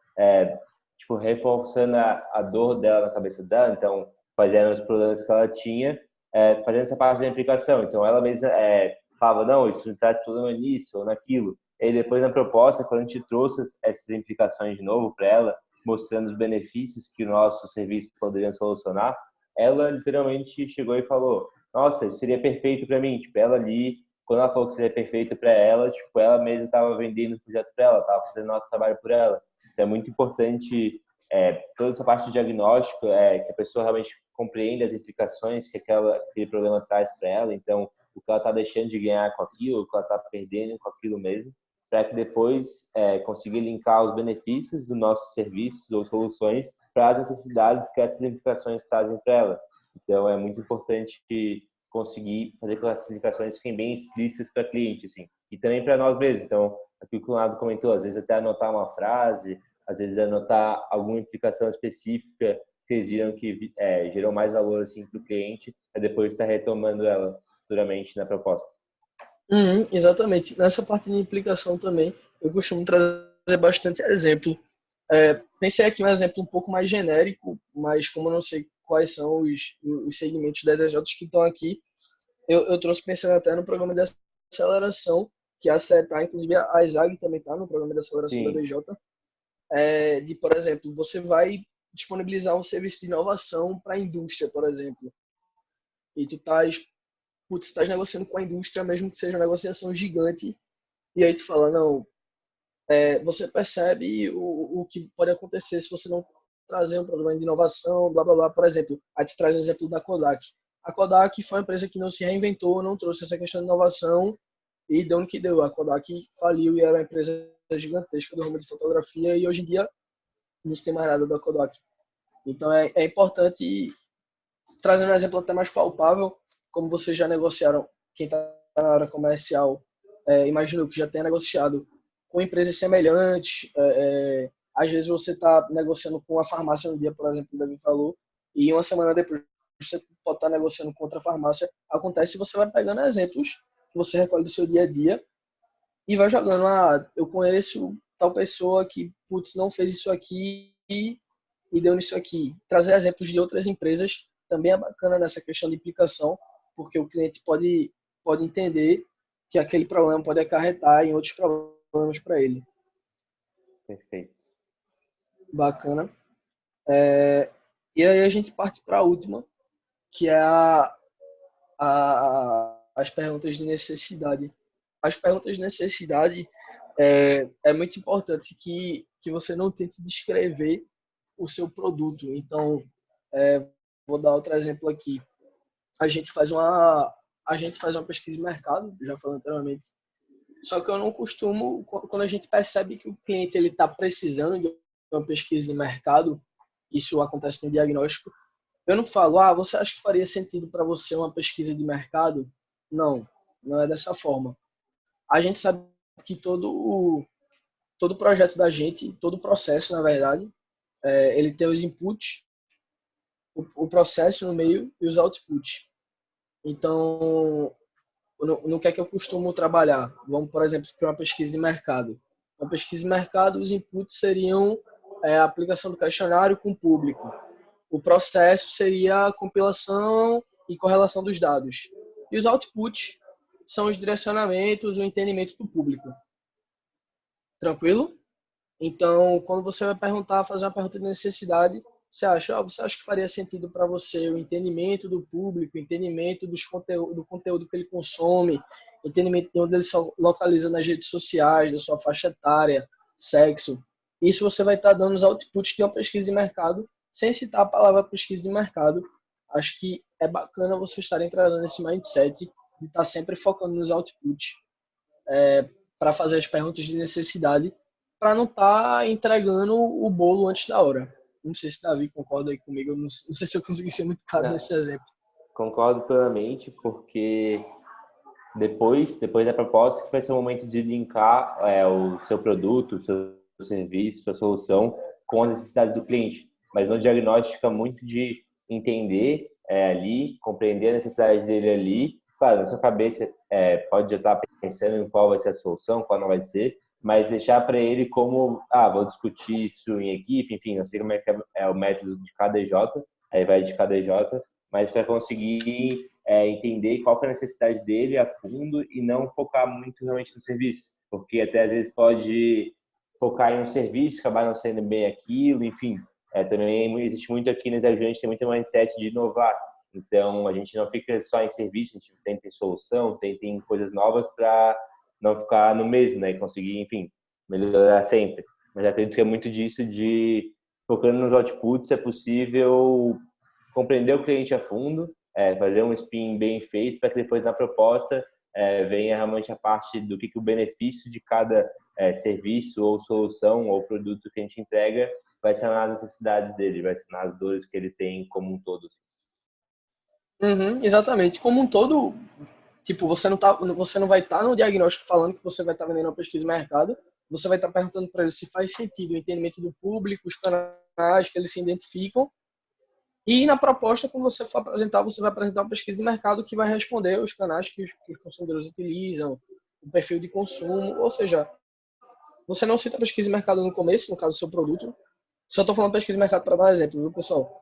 tipo, reforçando a dor dela na cabeça dela, então, fazendo os problemas que ela tinha, fazendo essa parte da implicação. Então, ela mesma falava, não, isso não traz problema nisso ou naquilo. E depois, na proposta, quando a gente trouxe essas implicações de novo para ela, mostrando os benefícios que o nosso serviço poderia solucionar, ela literalmente chegou e falou, nossa, isso seria perfeito para mim. Tipo, ela ali, quando ela falou que seria perfeito para ela, tipo, ela mesma estava vendendo o projeto para ela, estava fazendo nosso trabalho por ela. Então, é muito importante toda essa parte do diagnóstico, que a pessoa realmente compreenda as implicações que aquele problema traz para ela. Então, o que ela está deixando de ganhar com aquilo, o que ela está perdendo com aquilo mesmo, para que depois consiga linkar os benefícios dos nossos serviços ou soluções para as necessidades que essas implicações trazem para ela. Então, é muito importante conseguir fazer com que essas implicações fiquem bem explícitas para o cliente, assim. E também para nós mesmos. Então, aquilo que o Leonardo comentou, às vezes até anotar uma frase, às vezes anotar alguma implicação específica que eles viram que gerou mais valor assim, para o cliente, para depois estar retomando ela futuramente na proposta. Exatamente. Nessa parte de implicação também, eu costumo trazer bastante exemplo. Pensei aqui um exemplo um pouco mais genérico, mas como eu não sei quais são os segmentos das EJs que estão aqui, eu trouxe pensando até no programa de aceleração, que a CETA, inclusive a ESAG também está no programa de aceleração da Sim. BJ, por exemplo, você vai disponibilizar um serviço de inovação para a indústria, por exemplo, e tu estás negociando com a indústria, mesmo que seja uma negociação gigante, e aí tu fala, não, você percebe o que pode acontecer se você não trazer um programa de inovação, blá, blá, blá. Por exemplo, a gente traz o exemplo da Kodak. A Kodak foi uma empresa que não se reinventou, não trouxe essa questão de inovação e deu no que deu. A Kodak faliu e era uma empresa gigantesca do ramo de fotografia e hoje em dia não se tem mais nada da Kodak. Então é importante, trazendo um exemplo até mais palpável, como vocês já negociaram, quem está na área comercial, imagino que já tenha negociado com empresas semelhantes, às vezes você está negociando com a farmácia no dia, por exemplo, o Davi falou, e uma semana depois você pode estar negociando com outra farmácia. Acontece, você vai pegando exemplos que você recolhe do seu dia a dia e vai jogando, eu conheço tal pessoa que, putz, não fez isso aqui e deu nisso aqui. Trazer exemplos de outras empresas também é bacana nessa questão de implicação, porque o cliente pode entender que aquele problema pode acarretar em outros problemas para ele. Perfeito. Bacana. E aí a gente parte para a última, que é as perguntas de necessidade. As perguntas de necessidade é muito importante que você não tente descrever o seu produto. Então, vou dar outro exemplo aqui. A gente faz uma pesquisa de mercado, já falei anteriormente. Só que eu não costumo, quando a gente percebe que o cliente ele está precisando de uma pesquisa de mercado, isso acontece no diagnóstico, eu não falo, você acha que faria sentido para você uma pesquisa de mercado? Não, não é dessa forma. A gente sabe que todo projeto da gente, todo processo, na verdade, ele tem os inputs, o processo no meio e os outputs. Então, no que é que eu costumo trabalhar? Vamos, por exemplo, para uma pesquisa de mercado. Uma pesquisa de mercado, os inputs seriam a aplicação do questionário com o público. O processo seria a compilação e correlação dos dados. E os outputs são os direcionamentos, o entendimento do público. Tranquilo? Então, quando você vai fazer uma pergunta de necessidade, você acha que faria sentido para você o entendimento do público, o entendimento do conteúdo que ele consome, entendimento de onde ele se localiza nas redes sociais, da sua faixa etária, sexo. Isso você vai estar dando os outputs de uma pesquisa de mercado, sem citar a palavra pesquisa de mercado. Acho que é bacana você estar entrando nesse mindset de estar sempre focando nos outputs para fazer as perguntas de necessidade, para não estar entregando o bolo antes da hora. Não sei se o Davi concorda aí comigo, não sei se eu consegui ser muito claro nesse exemplo. Concordo plenamente, porque depois da proposta, que vai ser o momento de linkar o seu produto, o seu serviço, sua solução com as necessidades do cliente. Mas no diagnóstico fica muito de entender ali, compreender a necessidade dele ali. Claro, na sua cabeça pode já estar pensando em qual vai ser a solução, qual não vai ser, mas deixar para ele como, vou discutir isso em equipe, enfim, não sei como é o método de cada EJ, aí vai de cada EJ, mas para conseguir entender qual que é a necessidade dele a fundo e não focar muito realmente no serviço, porque até às vezes pode focar em um serviço, acabar não sendo bem aquilo, enfim. Também existe muito aqui nas regiões, a gente tem muito mindset de inovar, então a gente não fica só em serviço, a gente tenta em solução, tenta em coisas novas para não ficar no mesmo, né, e conseguir, enfim, melhorar sempre. Mas acredito que é muito disso de focando nos outputs, é possível compreender o cliente a fundo, fazer um spin bem feito para que depois na proposta venha realmente a parte do que o benefício de cada serviço ou solução ou produto que a gente entrega vai sanar as necessidades dele, vai sanar as dores que ele tem como um todo. Uhum, exatamente. Como um todo, tipo, você não vai estar no diagnóstico falando que você vai estar vendendo uma pesquisa de mercado, você vai estar perguntando para ele se faz sentido o entendimento do público, os canais que eles se identificam. E na proposta, quando você for apresentar, você vai apresentar uma pesquisa de mercado que vai responder os canais que os consumidores utilizam, o perfil de consumo, ou seja, você não cita pesquisa de mercado no começo, no caso do seu produto. Só estou falando pesquisa de mercado para dar um exemplo, viu, pessoal?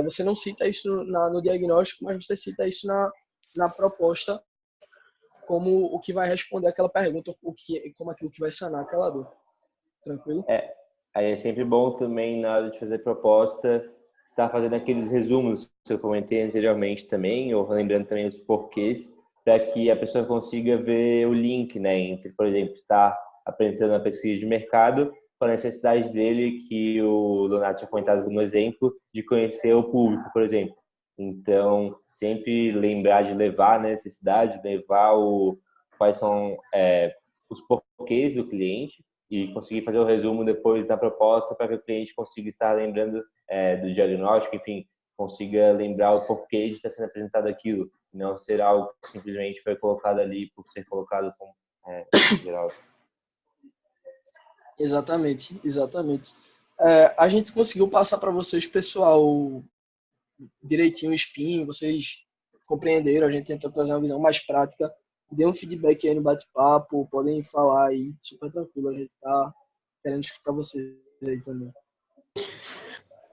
Você não cita isso no diagnóstico, mas você cita isso na proposta como o que vai responder aquela pergunta, como aquilo que vai sanar aquela dor. Tranquilo? Aí é sempre bom também, na hora de fazer proposta, estar fazendo aqueles resumos que eu comentei anteriormente também, ou lembrando também os porquês, para que a pessoa consiga ver o link, né, entre, por exemplo, estar apresentando a pesquisa de mercado, com a necessidade dele, que o Leonardo tinha comentado no exemplo, de conhecer o público, por exemplo. Então, sempre lembrar de levar a necessidade, levar quais são os porquês do cliente e conseguir fazer o resumo depois da proposta para que o cliente consiga estar lembrando do diagnóstico, enfim, consiga lembrar o porquê de estar sendo apresentado aquilo, não ser algo que simplesmente foi colocado ali por ser colocado como geral. Exatamente, exatamente. A gente conseguiu passar para vocês, pessoal, direitinho o SPIN, vocês compreenderam, a gente tentou trazer uma visão mais prática, dê um feedback aí no bate-papo, podem falar aí, super tranquilo, a gente tá querendo escutar vocês aí também.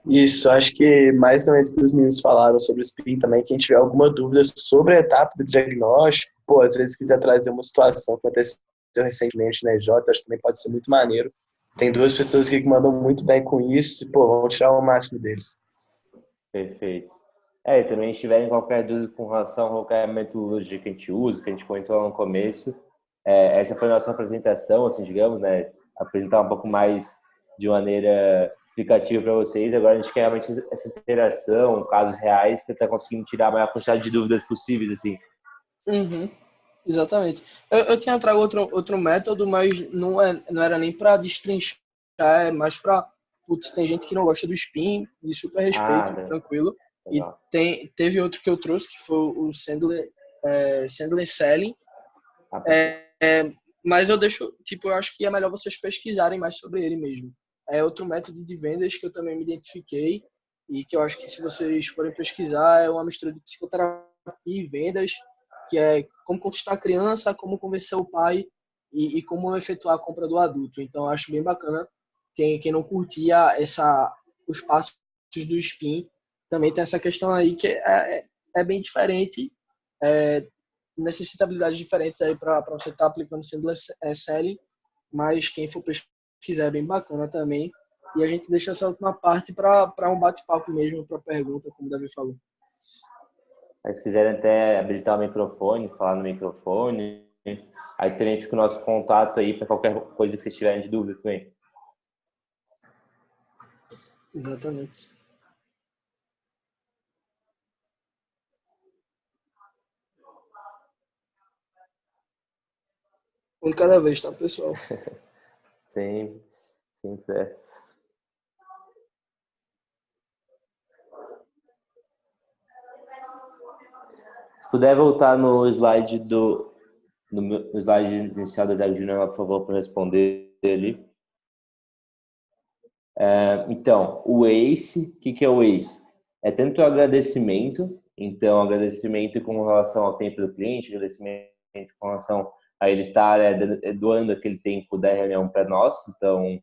Isso, acho que mais também do que os meninos falaram sobre o SPIN também, quem tiver alguma dúvida sobre a etapa do diagnóstico, às vezes quiser trazer uma situação que aconteceu recentemente na EJ, acho que também pode ser muito maneiro. Tem 2 pessoas aqui que mandam muito bem com isso e, vamos tirar o máximo deles. Perfeito. E também se tiverem qualquer dúvida com relação a qualquer metodologia que a gente usa, que a gente comentou lá no começo, essa foi a nossa apresentação, assim, digamos, né? Apresentar um pouco mais de maneira explicativa para vocês. Agora a gente quer realmente essa interação, casos reais, para estar conseguindo tirar a maior quantidade de dúvidas possíveis, assim. Uhum, exatamente. Eu tinha trago outro método, mas não era nem para destrinchar, é mais para... Putz, tem gente que não gosta do SPIN, de super respeito, tranquilo. Legal. E teve outro que eu trouxe, que foi o Sandler Selling. Mas eu deixo, eu acho que é melhor vocês pesquisarem mais sobre ele mesmo. É outro método de vendas que eu também me identifiquei e que eu acho que se vocês forem pesquisar é uma mistura de psicoterapia e vendas, que é como conquistar a criança, como convencer o pai e como efetuar a compra do adulto. Então eu acho bem bacana quem não curtia os passos do SPIN, também tem essa questão aí que é bem diferente, necessita habilidades diferentes aí para você estar aplicando Sandler Selling, mas quem for pesquisar é bem bacana também. E a gente deixa essa última parte para um bate-papo mesmo, para pergunta, como o Davi falou. Se quiserem até habilitar o microfone, falar no microfone, aí também fica o nosso contato aí para qualquer coisa que vocês tiverem de dúvida também. Exatamente. Um de cada vez, tá, pessoal? Sem pressa. Se puder voltar no slide no slide inicial da Zero Junior, por favor, para responder ali. Então, o ACE, o que é o ACE? É tanto o agradecimento, então agradecimento com relação ao tempo do cliente, agradecimento com relação a ele estar doando aquele tempo da reunião para nós, então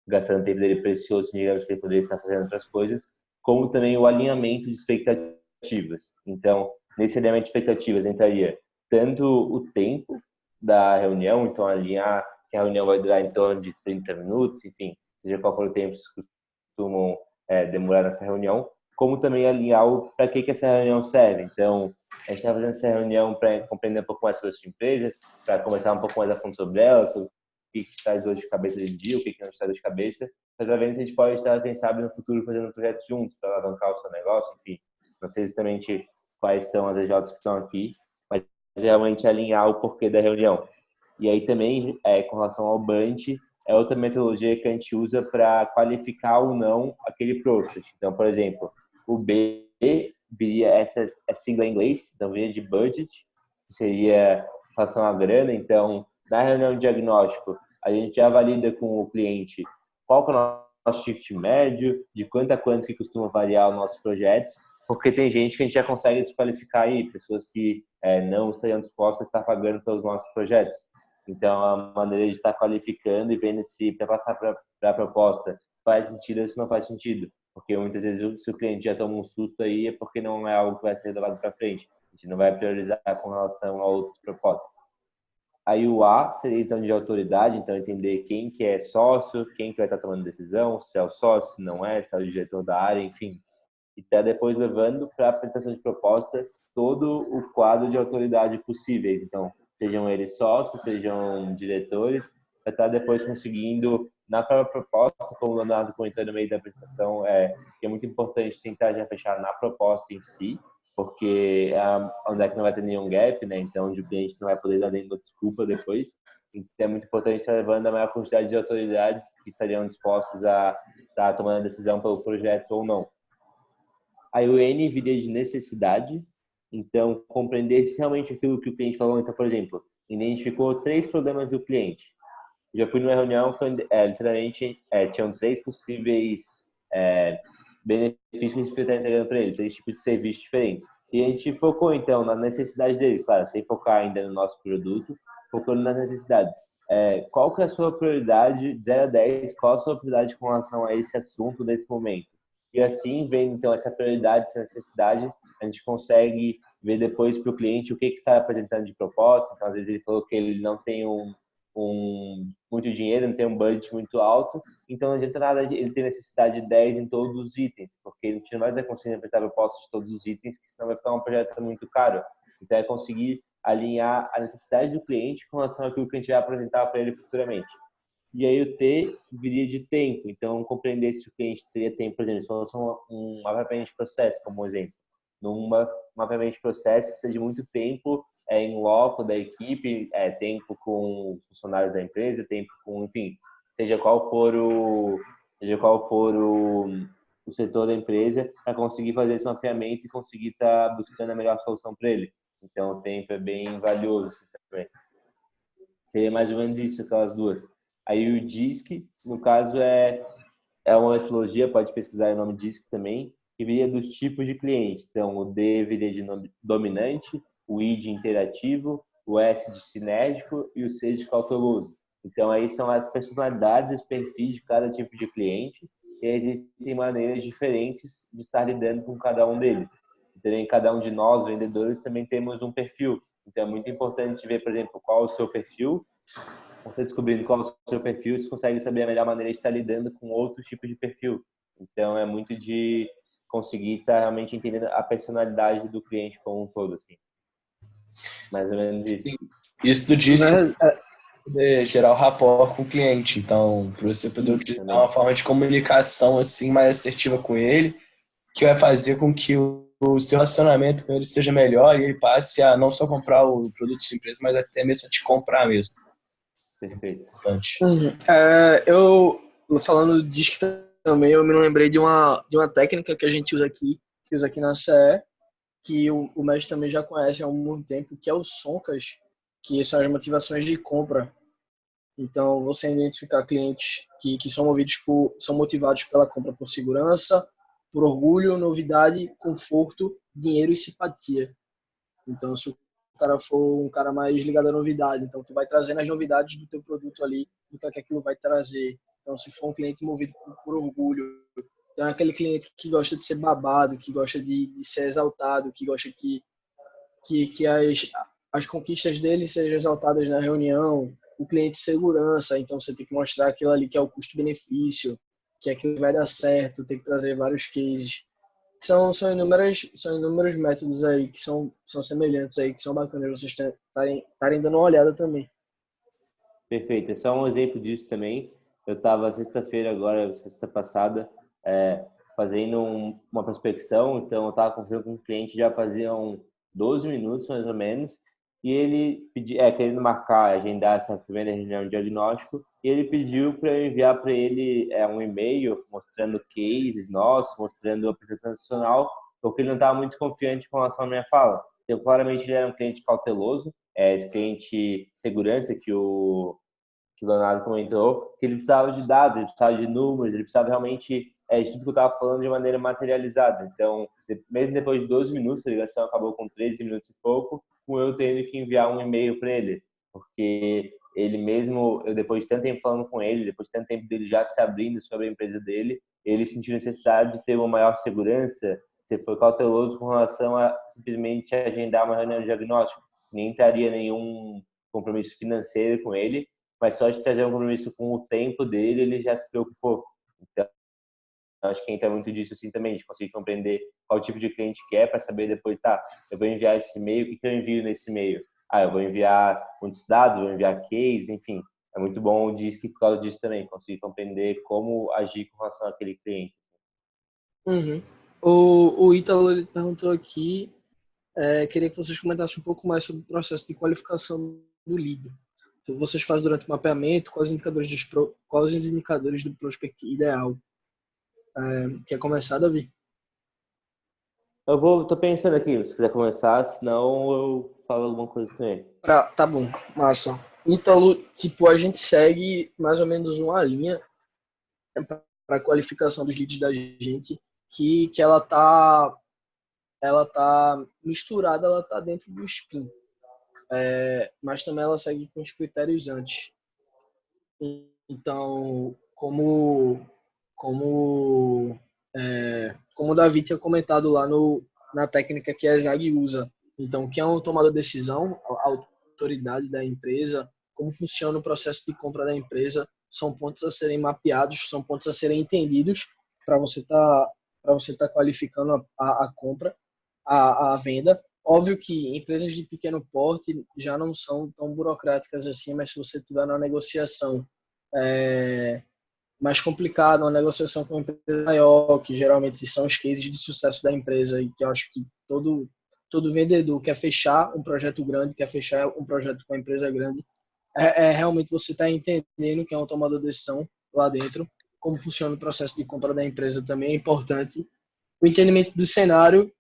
gastando tempo dele precioso, digamos que ele poderia estar fazendo outras coisas, como também o alinhamento de expectativas. Então, nesse alinhamento de expectativas entraria tanto o tempo da reunião, então alinhar que a reunião vai durar em torno de 30 minutos, enfim, seja qual for o tempo que costumam demorar nessa reunião, como também alinhar para que essa reunião serve. Então, a gente está fazendo essa reunião para compreender um pouco mais sobre a sua empresa, para conversar um pouco mais a fundo sobre ela, sobre o que traz dor de cabeça de dia, o que não traz dor de cabeça. Mas, a gente pode estar, quem sabe, no futuro fazendo projetos juntos para alavancar o seu negócio, enfim. Não sei exatamente quais são as EJs que estão aqui, mas realmente alinhar o porquê da reunião. E aí também, com relação ao Bunch, é outra metodologia que a gente usa para qualificar ou não aquele prospect. Então, por exemplo, o B viria essa sigla em inglês, então viria de budget, que seria em relação à grana. Então, na reunião de diagnóstico, a gente já valida com o cliente qual que é o nosso ticket médio, de quanto a quanto que costuma variar os nossos projetos, porque tem gente que a gente já consegue desqualificar aí, pessoas que não estariam dispostas a estar pagando pelos nossos projetos. Então, a maneira de estar qualificando e vendo se para passar para a proposta faz sentido ou se não faz sentido. Porque muitas vezes, se o cliente já toma um susto aí, é porque não é algo que vai ser levado para frente. A gente não vai priorizar com relação a outras propostas. Aí o A seria, então, de autoridade, então entender quem que é sócio, quem que vai estar tomando decisão, se é o sócio, se não é, se é o diretor da área, enfim. E até depois levando para a apresentação de propostas todo o quadro de autoridade possível. Então, sejam eles sócios, sejam diretores, para estar depois conseguindo, na própria proposta, como o Leonardo comentou no meio da apresentação, que é muito importante tentar já fechar na proposta em si, porque é onde é que não vai ter nenhum gap, né? Então, o cliente não vai poder dar nenhuma desculpa depois. Então, é muito importante estar levando a maior quantidade de autoridades que estariam dispostos a estar tomando a decisão pelo projeto ou não. Aí o N viria de necessidade, então compreender se realmente aquilo que o cliente falou. Então, por exemplo, identificou 3 problemas do cliente. Já fui numa reunião que literalmente tinham 3 possíveis benefícios que a gente está entregando para ele, 3 tipos de serviços diferentes. E a gente focou então na necessidade dele, claro, sem focar ainda no nosso produto, focando nas necessidades. Qual que é a sua prioridade, de 0 a 10, qual a sua prioridade com relação a esse assunto nesse momento? E assim, vendo então essa prioridade, essa necessidade, a gente consegue ver depois para o cliente o que está apresentando de proposta. Então, às vezes ele falou que ele não tem muito dinheiro, não tem um budget muito alto, então não adianta nada ele ter necessidade de 10 em todos os itens, porque ele não vai ter conseguido apresentar propostas de todos os itens, que senão vai ficar um projeto muito caro. Então é conseguir alinhar a necessidade do cliente com relação àquilo que a gente vai apresentar para ele futuramente. E aí o T viria de tempo, então compreender se o cliente teria tempo, por exemplo, se fosse um mapeamento de processo, como um exemplo. Num mapeamento de processo precisa de muito tempo em loco da equipe, tempo com os funcionários da empresa, tempo com, enfim, seja qual for o setor da empresa, para conseguir fazer esse mapeamento e conseguir estar buscando a melhor solução para ele. Então o tempo é bem valioso também. Seria mais ou menos isso, aquelas duas. Aí o DISC, no caso, é uma metodologia, pode pesquisar o nome DISC também, que viria dos tipos de cliente. Então, o D viria de dominante, o I de interativo, o S de sinérgico e o C de cauteloso. Então, aí são as personalidades, os perfis de cada tipo de cliente, e existem maneiras diferentes de estar lidando com cada um deles. Então, em cada um de nós, vendedores, também temos um perfil. Então, é muito importante ver, por exemplo, qual é o seu perfil. Você descobrindo qual é o seu perfil, você consegue saber a melhor maneira de estar lidando com outros tipos de perfil. Então, é muito de conseguir estar realmente entendendo a personalidade do cliente como um todo, assim. Mais ou menos isso. Sim. Isso do DISC poder gerar o rapport com o cliente. Então, para você poder utilizar uma forma de comunicação assim mais assertiva com ele, que vai fazer com que o seu relacionamento com ele seja melhor e ele passe a não só comprar o produto da sua empresa, mas até mesmo a te comprar mesmo. Perfeito. Importante. Eu, falando disso também, eu me lembrei de uma técnica que a gente usa aqui, na CE, que o Mestre também já conhece há algum tempo, que é o SONCAS, que são as motivações de compra. Então, você identificar clientes que são motivados pela compra por segurança, por orgulho, novidade, conforto, dinheiro e simpatia. Então, se o cara for um cara mais ligado à novidade, então tu vai trazendo as novidades do teu produto ali, do que aquilo vai trazer. Então, se for um cliente movido por orgulho, então é aquele cliente que gosta de ser babado, que gosta de ser exaltado, que gosta que as conquistas dele sejam exaltadas na reunião. O cliente de segurança, então você tem que mostrar aquilo ali que é o custo-benefício, que aquilo vai dar certo, tem que trazer vários cases. São inúmeros métodos aí que são semelhantes aí, que são bacanas vocês estarem dando uma olhada também. Perfeito. É só um exemplo disso também. Eu estava sexta-feira agora, sexta passada, fazendo uma prospecção. Então, eu estava conversando com um cliente já faziam 12 minutos, mais ou menos. E ele querendo marcar, agendar essa primeira reunião de diagnóstico. E ele pediu para eu enviar para ele um e-mail mostrando cases nossos, mostrando a apresentação adicional, porque ele não estava muito confiante com relação à minha fala. Então, claramente, ele era um cliente cauteloso, esse cliente segurança que o Leonardo comentou, que ele precisava de dados, ele precisava de números, ele precisava realmente de tudo que eu estava falando de maneira materializada. Então, mesmo depois de 12 minutos, a ligação acabou com 13 minutos e pouco, com eu tendo que enviar um e-mail para ele, porque ele mesmo, eu depois de tanto tempo falando com ele, depois de tanto tempo dele já se abrindo sobre a empresa dele, ele sentiu necessidade de ter uma maior segurança. Você foi cauteloso com relação a simplesmente agendar uma reunião de diagnóstico, nem estaria nenhum compromisso financeiro com ele, mas só de trazer um compromisso com o tempo dele, ele já se preocupou. Então, acho que entra muito disso assim também, de conseguir compreender qual tipo de cliente que é, para saber depois, tá, eu vou enviar esse e-mail, o que eu envio nesse e-mail? Eu vou enviar muitos dados, vou enviar case, enfim, é muito bom disso que por causa disso também, conseguir compreender como agir com relação àquele cliente. Uhum. O Ítalo ele perguntou aqui, queria que vocês comentassem um pouco mais sobre o processo de qualificação do lead. Vocês fazem durante o mapeamento, quais os indicadores do prospect ideal? Quer começar, Davi? Tô pensando aqui, se quiser começar, senão eu falo alguma coisa também. Tá bom, massa. Ítalo, tipo, a gente segue mais ou menos uma linha para a qualificação dos leads da gente, que ela tá misturada, ela tá dentro do Spin. Mas também ela segue com os critérios antes. Então, como, como o Davi tinha comentado lá na técnica que a ZAG usa, então, quem é o tomador de decisão, a autoridade da empresa, como funciona o processo de compra da empresa, são pontos a serem mapeados, são pontos a serem entendidos para você tá qualificando a compra, a venda. Óbvio que empresas de pequeno porte já não são tão burocráticas assim, mas se você tiver uma negociação mais complicada, uma negociação com uma empresa maior, que geralmente são os cases de sucesso da empresa e que eu acho que todo vendedor quer fechar um projeto grande, quer fechar um projeto com uma empresa grande, realmente você está entendendo que é um tomador de decisão lá dentro, como funciona o processo de compra da empresa também é importante. O entendimento do cenário,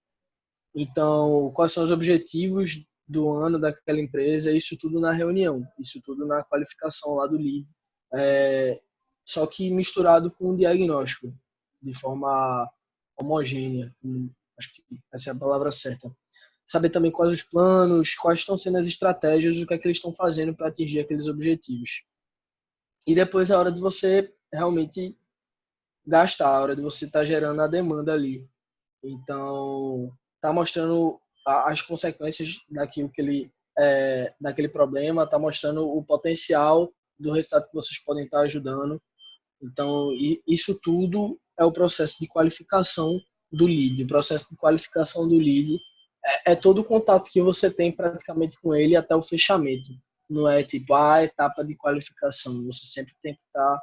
então, quais são os objetivos do ano daquela empresa, isso tudo na reunião, isso tudo na qualificação lá do lead, só que misturado com o diagnóstico, de forma homogênea, acho que essa é a palavra certa. Saber também quais os planos, quais estão sendo as estratégias, o que é que eles estão fazendo para atingir aqueles objetivos. E depois é a hora de você realmente gastar, a hora de você estar gerando a demanda ali. Então, tá mostrando as consequências daquilo que daquele problema, tá mostrando o potencial do resultado que vocês podem estar ajudando. Então, isso tudo é o processo de qualificação do lead. O processo de qualificação do lead é todo o contato que você tem praticamente com ele até o fechamento. Não é tipo a etapa de qualificação. Você sempre tem que estar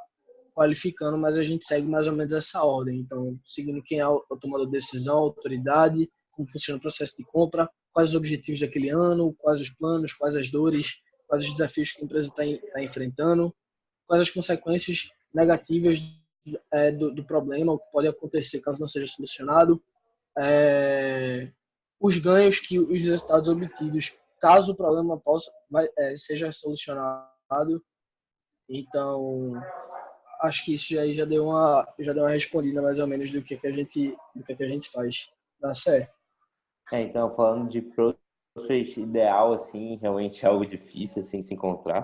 qualificando, mas a gente segue mais ou menos essa ordem. Então, seguindo quem é o tomador de decisão, a autoridade, como funciona o processo de compra, quais os objetivos daquele ano, quais os planos, quais as dores, quais os desafios que a empresa está enfrentando, quais as consequências negativas do problema, o que pode acontecer caso não seja solucionado, os ganhos que os resultados obtidos caso o problema seja solucionado. Então, acho que isso aí já deu uma respondida mais ou menos do que a gente faz. Dá certo. Então, falando de prospect ideal, assim, realmente é algo difícil, assim, se encontrar.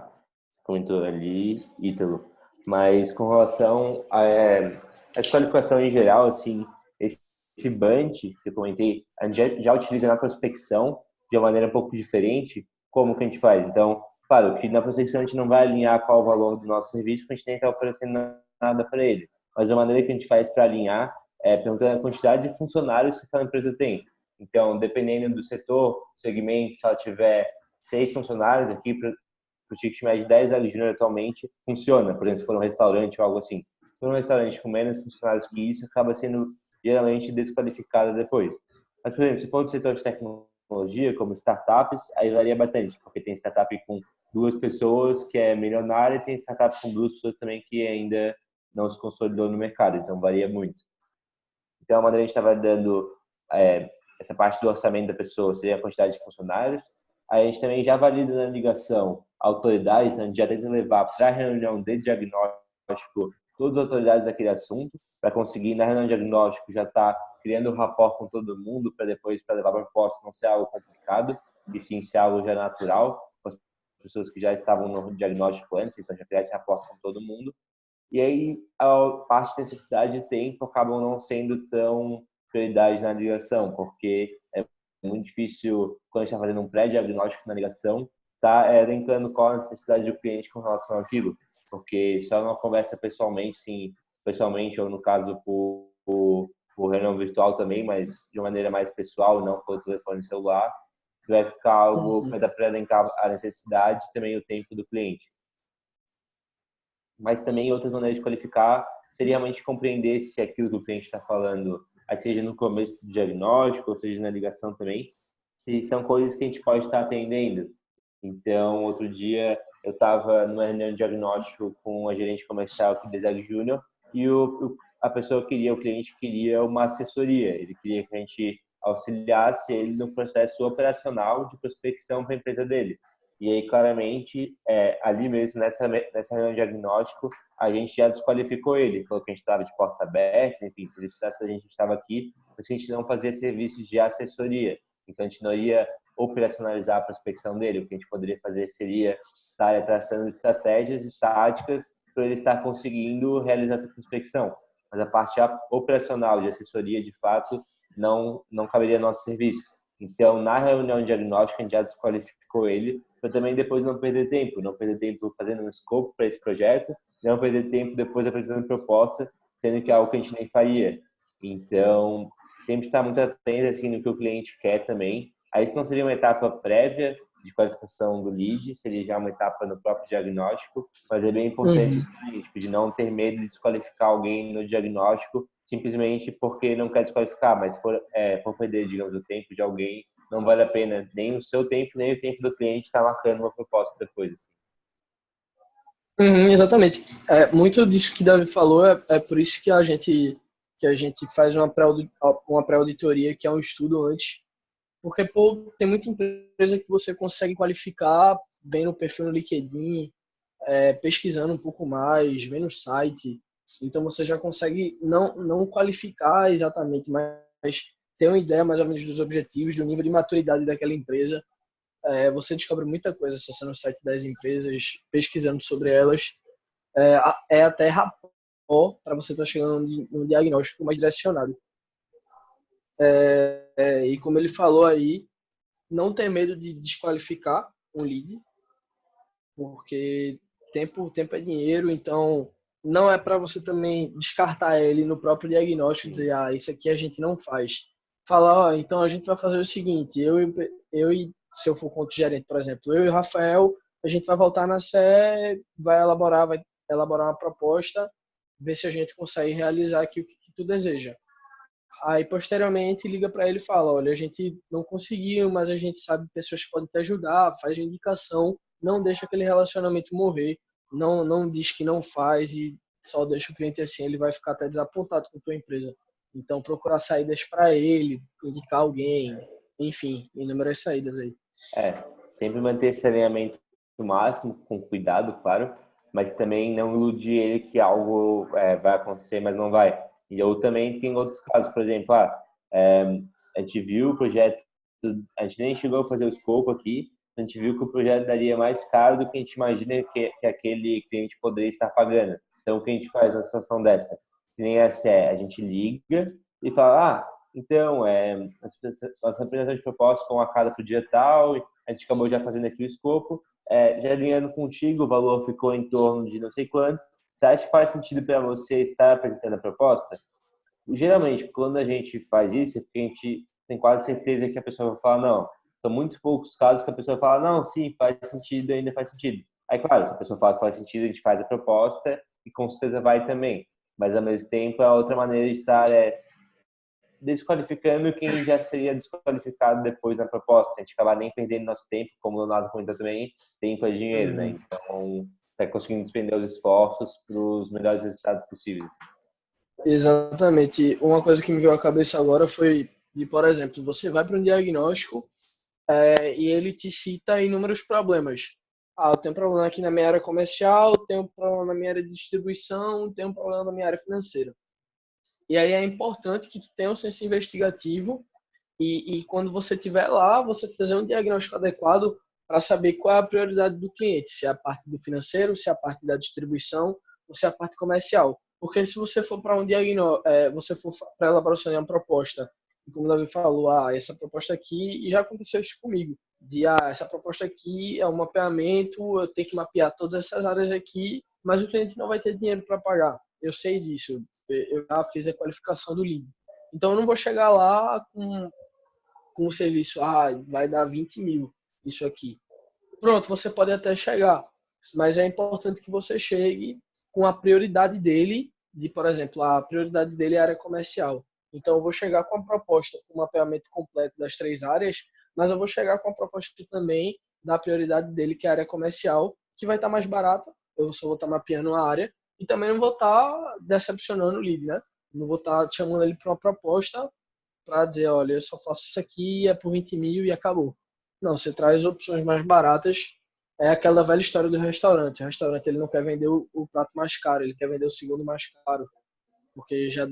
Você comentou ali, Ítalo. Mas com relação à qualificação em geral, assim, esse bunch que eu comentei, a gente já utiliza na prospecção de uma maneira um pouco diferente. Como que a gente faz? Então, claro que na prospecção a gente não vai alinhar qual o valor do nosso serviço, porque a gente nem está oferecendo nada para ele. Mas a maneira que a gente faz para alinhar é perguntando a quantidade de funcionários que aquela empresa tem. Então, dependendo do setor, segmento, se ela tiver 6 funcionários aqui, para o ticket médio de 10 ali júnior atualmente, funciona. Por exemplo, se for um restaurante ou algo assim. Se for um restaurante com menos funcionários que isso, acaba sendo geralmente desqualificada depois. Mas, por exemplo, se for do setor de tecnologia, como startups, aí varia bastante, porque tem startup com 2 pessoas que é milionária e tem startup com 2 pessoas também que ainda não se consolidou no mercado, então varia muito. Então, a maneira a gente estava dando essa parte do orçamento da pessoa seria a quantidade de funcionários. Aí a gente também já valida na ligação autoridades, né? A gente já tenta levar para a reunião de diagnóstico todas as autoridades daquele assunto, para conseguir, na reunião de diagnóstico, já estar criando um rapport com todo mundo, para depois, para levar para a proposta não ser algo complicado, e sim ser algo já natural, com as pessoas que já estavam no diagnóstico antes, então já criar esse rapport com todo mundo. E aí, a parte de necessidade de tempo acabam não sendo tão prioridade na ligação, porque é muito difícil, quando a gente está fazendo um pré-diagnóstico na ligação, tá elencando qual a necessidade do cliente com relação àquilo, porque só numa conversa pessoalmente, sim, pessoalmente ou no caso por reunião virtual também, mas de uma maneira mais pessoal, não pelo telefone celular, vai ficar algo para elencar a necessidade e também o tempo do cliente. mas também outras maneiras de qualificar seria realmente compreender se aquilo que o cliente está falando, aí seja no começo do diagnóstico, ou seja na ligação também, se são coisas que a gente pode estar atendendo. Então, outro dia eu estava numa reunião de diagnóstico com a gerente comercial aqui da Exag Júnior e a pessoa queria, o cliente queria uma assessoria, ele queria que a gente auxiliasse ele no processo operacional de prospecção para a empresa dele. E aí, claramente, ali mesmo, nessa reunião de diagnóstico, a gente já desqualificou ele. Falou que a gente estava de portas abertas, enfim, se ele precisasse, a gente estava aqui, porque a gente não fazia serviços de assessoria. Então, a gente não ia operacionalizar a prospecção dele. O que a gente poderia fazer seria estar traçando estratégias e táticas para ele estar conseguindo realizar essa prospecção. Mas a parte operacional de assessoria, de fato, não caberia no nosso serviço. Então, na reunião de diagnóstico, a gente já desqualificou ele, para também depois não perder tempo fazendo um escopo para esse projeto, não perder tempo depois apresentando proposta, sendo que é algo que a gente nem faria. Então, sempre estar muito atento assim, no que o cliente quer também. Aí, isso não seria uma etapa prévia de qualificação do lead, seria já uma etapa no próprio diagnóstico, mas é bem importante isso também, tipo, de não ter medo de desqualificar alguém no diagnóstico, simplesmente porque não quer desqualificar, mas for perder, digamos, o tempo de alguém, não vale a pena nem o seu tempo, nem o tempo do cliente estar marcando uma proposta depois. Exatamente. Muito disso que Davi falou é por isso que a gente faz uma pré-auditoria, que é um estudo antes. Porque, pô, tem muita empresa que você consegue qualificar vendo o perfil no LinkedIn, pesquisando um pouco mais, vendo o site. Então, você já consegue não qualificar exatamente, mas ter uma ideia mais ou menos dos objetivos, do nível de maturidade daquela empresa. Você descobre muita coisa acessando o site das empresas, pesquisando sobre elas. É até rapó para você estar chegando num diagnóstico mais direcionado. E como ele falou aí, não ter medo de desqualificar um lead, porque tempo é dinheiro, então não é para você também descartar ele no próprio diagnóstico e dizer, isso aqui a gente não faz. Falar, então a gente vai fazer o seguinte, eu e se eu for contra o gerente, por exemplo, eu e o Rafael, a gente vai voltar na CE, vai elaborar uma proposta, ver se a gente consegue realizar aqui o que tu deseja. Aí, posteriormente, liga para ele e fala, olha, a gente não conseguiu, mas a gente sabe pessoas que podem te ajudar, faz a indicação, não deixa aquele relacionamento morrer, não diz que não faz e só deixa o cliente assim, ele vai ficar até desapontado com a tua empresa. Então, procurar saídas para ele, indicar alguém, enfim, inúmeras saídas aí. Sempre manter esse alinhamento no máximo, com cuidado, claro, mas também não iludir ele que algo vai acontecer, mas não vai. E eu também tenho outros casos, por exemplo, a gente viu o projeto, a gente nem chegou a fazer o escopo aqui, a gente viu que o projeto daria mais caro do que a gente imagina que aquele cliente poderia estar pagando. Então, o que a gente faz na situação dessa? Que nem essa a gente liga e fala, então, nossa apresentação de proposta com a cara para o dia tal, a gente acabou já fazendo aqui o escopo, já alinhando contigo, o valor ficou em torno de não sei quantos. Você acha que faz sentido para você estar apresentando a proposta? Geralmente, quando a gente faz isso, é porque a gente tem quase certeza que a pessoa vai falar não. São muitos poucos casos que a pessoa fala não, sim, faz sentido, ainda faz sentido. Aí, claro, se a pessoa fala que faz sentido, a gente faz a proposta e com certeza vai também. Mas, ao mesmo tempo, a outra maneira de estar desqualificando quem já seria desqualificado depois na proposta. A gente acabar nem perdendo nosso tempo, como o Leonardo comentou também, tempo é dinheiro, né? Então, está conseguindo despender os esforços para os melhores resultados possíveis. Exatamente. Uma coisa que me veio à cabeça agora foi de, por exemplo, você vai para um diagnóstico e ele te cita inúmeros problemas. Eu tenho um problema aqui na minha área comercial, tenho um problema na minha área de distribuição, tenho um problema na minha área financeira. E aí é importante que tu tenha um senso investigativo e quando você estiver lá, você fazer um diagnóstico adequado para saber qual é a prioridade do cliente, se é a parte do financeiro, se é a parte da distribuição ou se é a parte comercial. Porque se você for para um diagnóstico, você for para a elaboração de uma proposta, e como o Davi falou, essa proposta aqui, e já aconteceu isso comigo, essa proposta aqui é um mapeamento, eu tenho que mapear todas essas áreas aqui, mas o cliente não vai ter dinheiro para pagar. Eu sei disso, eu já fiz a qualificação do lead. Então eu não vou chegar lá com o serviço, vai dar 20 mil isso aqui. Pronto, você pode até chegar, mas é importante que você chegue com a prioridade dele, por exemplo, a prioridade dele é a área comercial. Então, eu vou chegar com a proposta, com o mapeamento completo das 3 áreas, mas eu vou chegar com a proposta também da prioridade dele, que é a área comercial, que vai estar mais barata. Eu só vou estar mapeando a área e também não vou estar decepcionando o lead, né? Não vou estar chamando ele para uma proposta para dizer, olha, eu só faço isso aqui, é por 20 mil e acabou. Não, você traz opções mais baratas. É aquela velha história do restaurante. O restaurante ele não quer vender o prato mais caro, ele quer vender o segundo mais caro. Porque já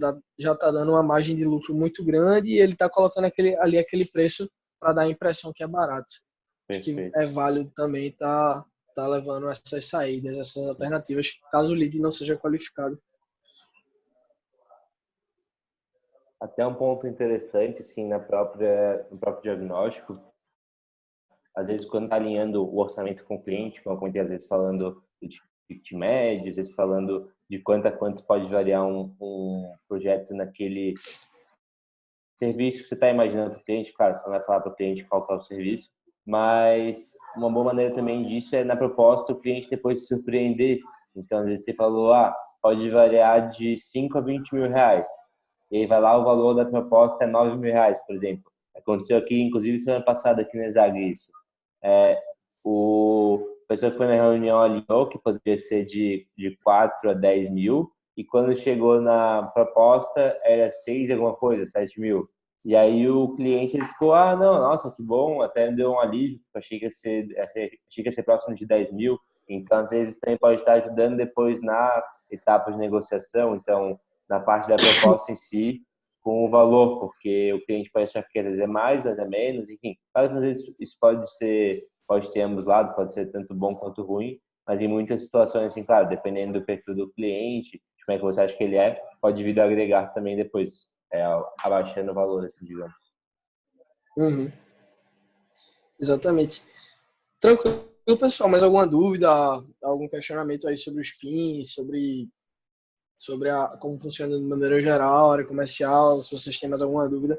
tá dando uma margem de lucro muito grande e ele está colocando aquele preço para dar a impressão que é barato. Acho que é válido também tá levando essas saídas, essas alternativas, caso o lead não seja qualificado. Até um ponto interessante, assim, no próprio diagnóstico, às vezes quando está alinhando o orçamento com o cliente, como eu comentei, às vezes falando de ticket médio, às vezes falando de quanto a quanto pode variar um projeto naquele serviço que você está imaginando para o cliente. Claro, você não vai falar para o cliente qual é o serviço, mas uma boa maneira também disso é na proposta o cliente depois se surpreender. Então, às vezes você falou, pode variar de 5 a 20 mil reais. E aí vai lá, o valor da proposta é 9 mil reais, por exemplo. Aconteceu aqui, inclusive, semana passada aqui na Zag isso. A pessoa que foi na reunião alinhou que poderia ser de 4 a 10 mil, e quando chegou na proposta era 6 alguma coisa, 7 mil. E aí o cliente ele ficou, não, nossa, que bom, até me deu um alívio, achei que ia ser próximo de 10 mil. Então, às vezes, também pode estar ajudando depois na etapa de negociação, então, na parte da proposta em si, com o valor, porque o cliente pode achar que às vezes é mais, às vezes é menos, enfim. Às vezes isso pode ter ambos lados, pode ser tanto bom quanto ruim, mas em muitas situações, assim, claro, dependendo do perfil do cliente, de como é que você acha que ele é, pode vir a agregar também depois, abaixando o valor, assim, digamos. Uhum. Exatamente. Tranquilo, pessoal. Mais alguma dúvida, algum questionamento aí sobre os PINs, sobre como funciona de maneira geral, a área comercial, se vocês têm mais alguma dúvida?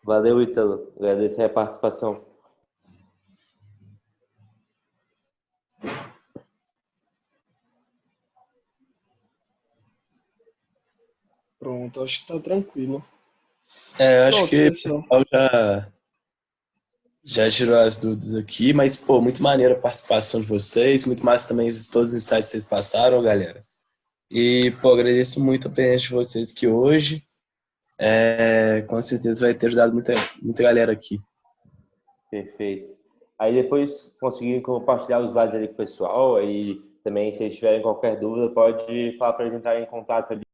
Valeu, Ítalo. Agradeço a participação. Pronto, acho que tá tranquilo. Acho Pronto, que o pessoal. pessoal já tirou as dúvidas aqui, mas, pô, muito maneira a participação de vocês, muito massa também todos os insights que vocês passaram, galera. E, pô, agradeço muito a presença de vocês aqui hoje. Com certeza vai ter ajudado muita galera aqui. Perfeito. Aí depois conseguirem compartilhar os slides ali com o pessoal, aí também se eles tiverem qualquer dúvida, pode falar para eles entrarem em contato ali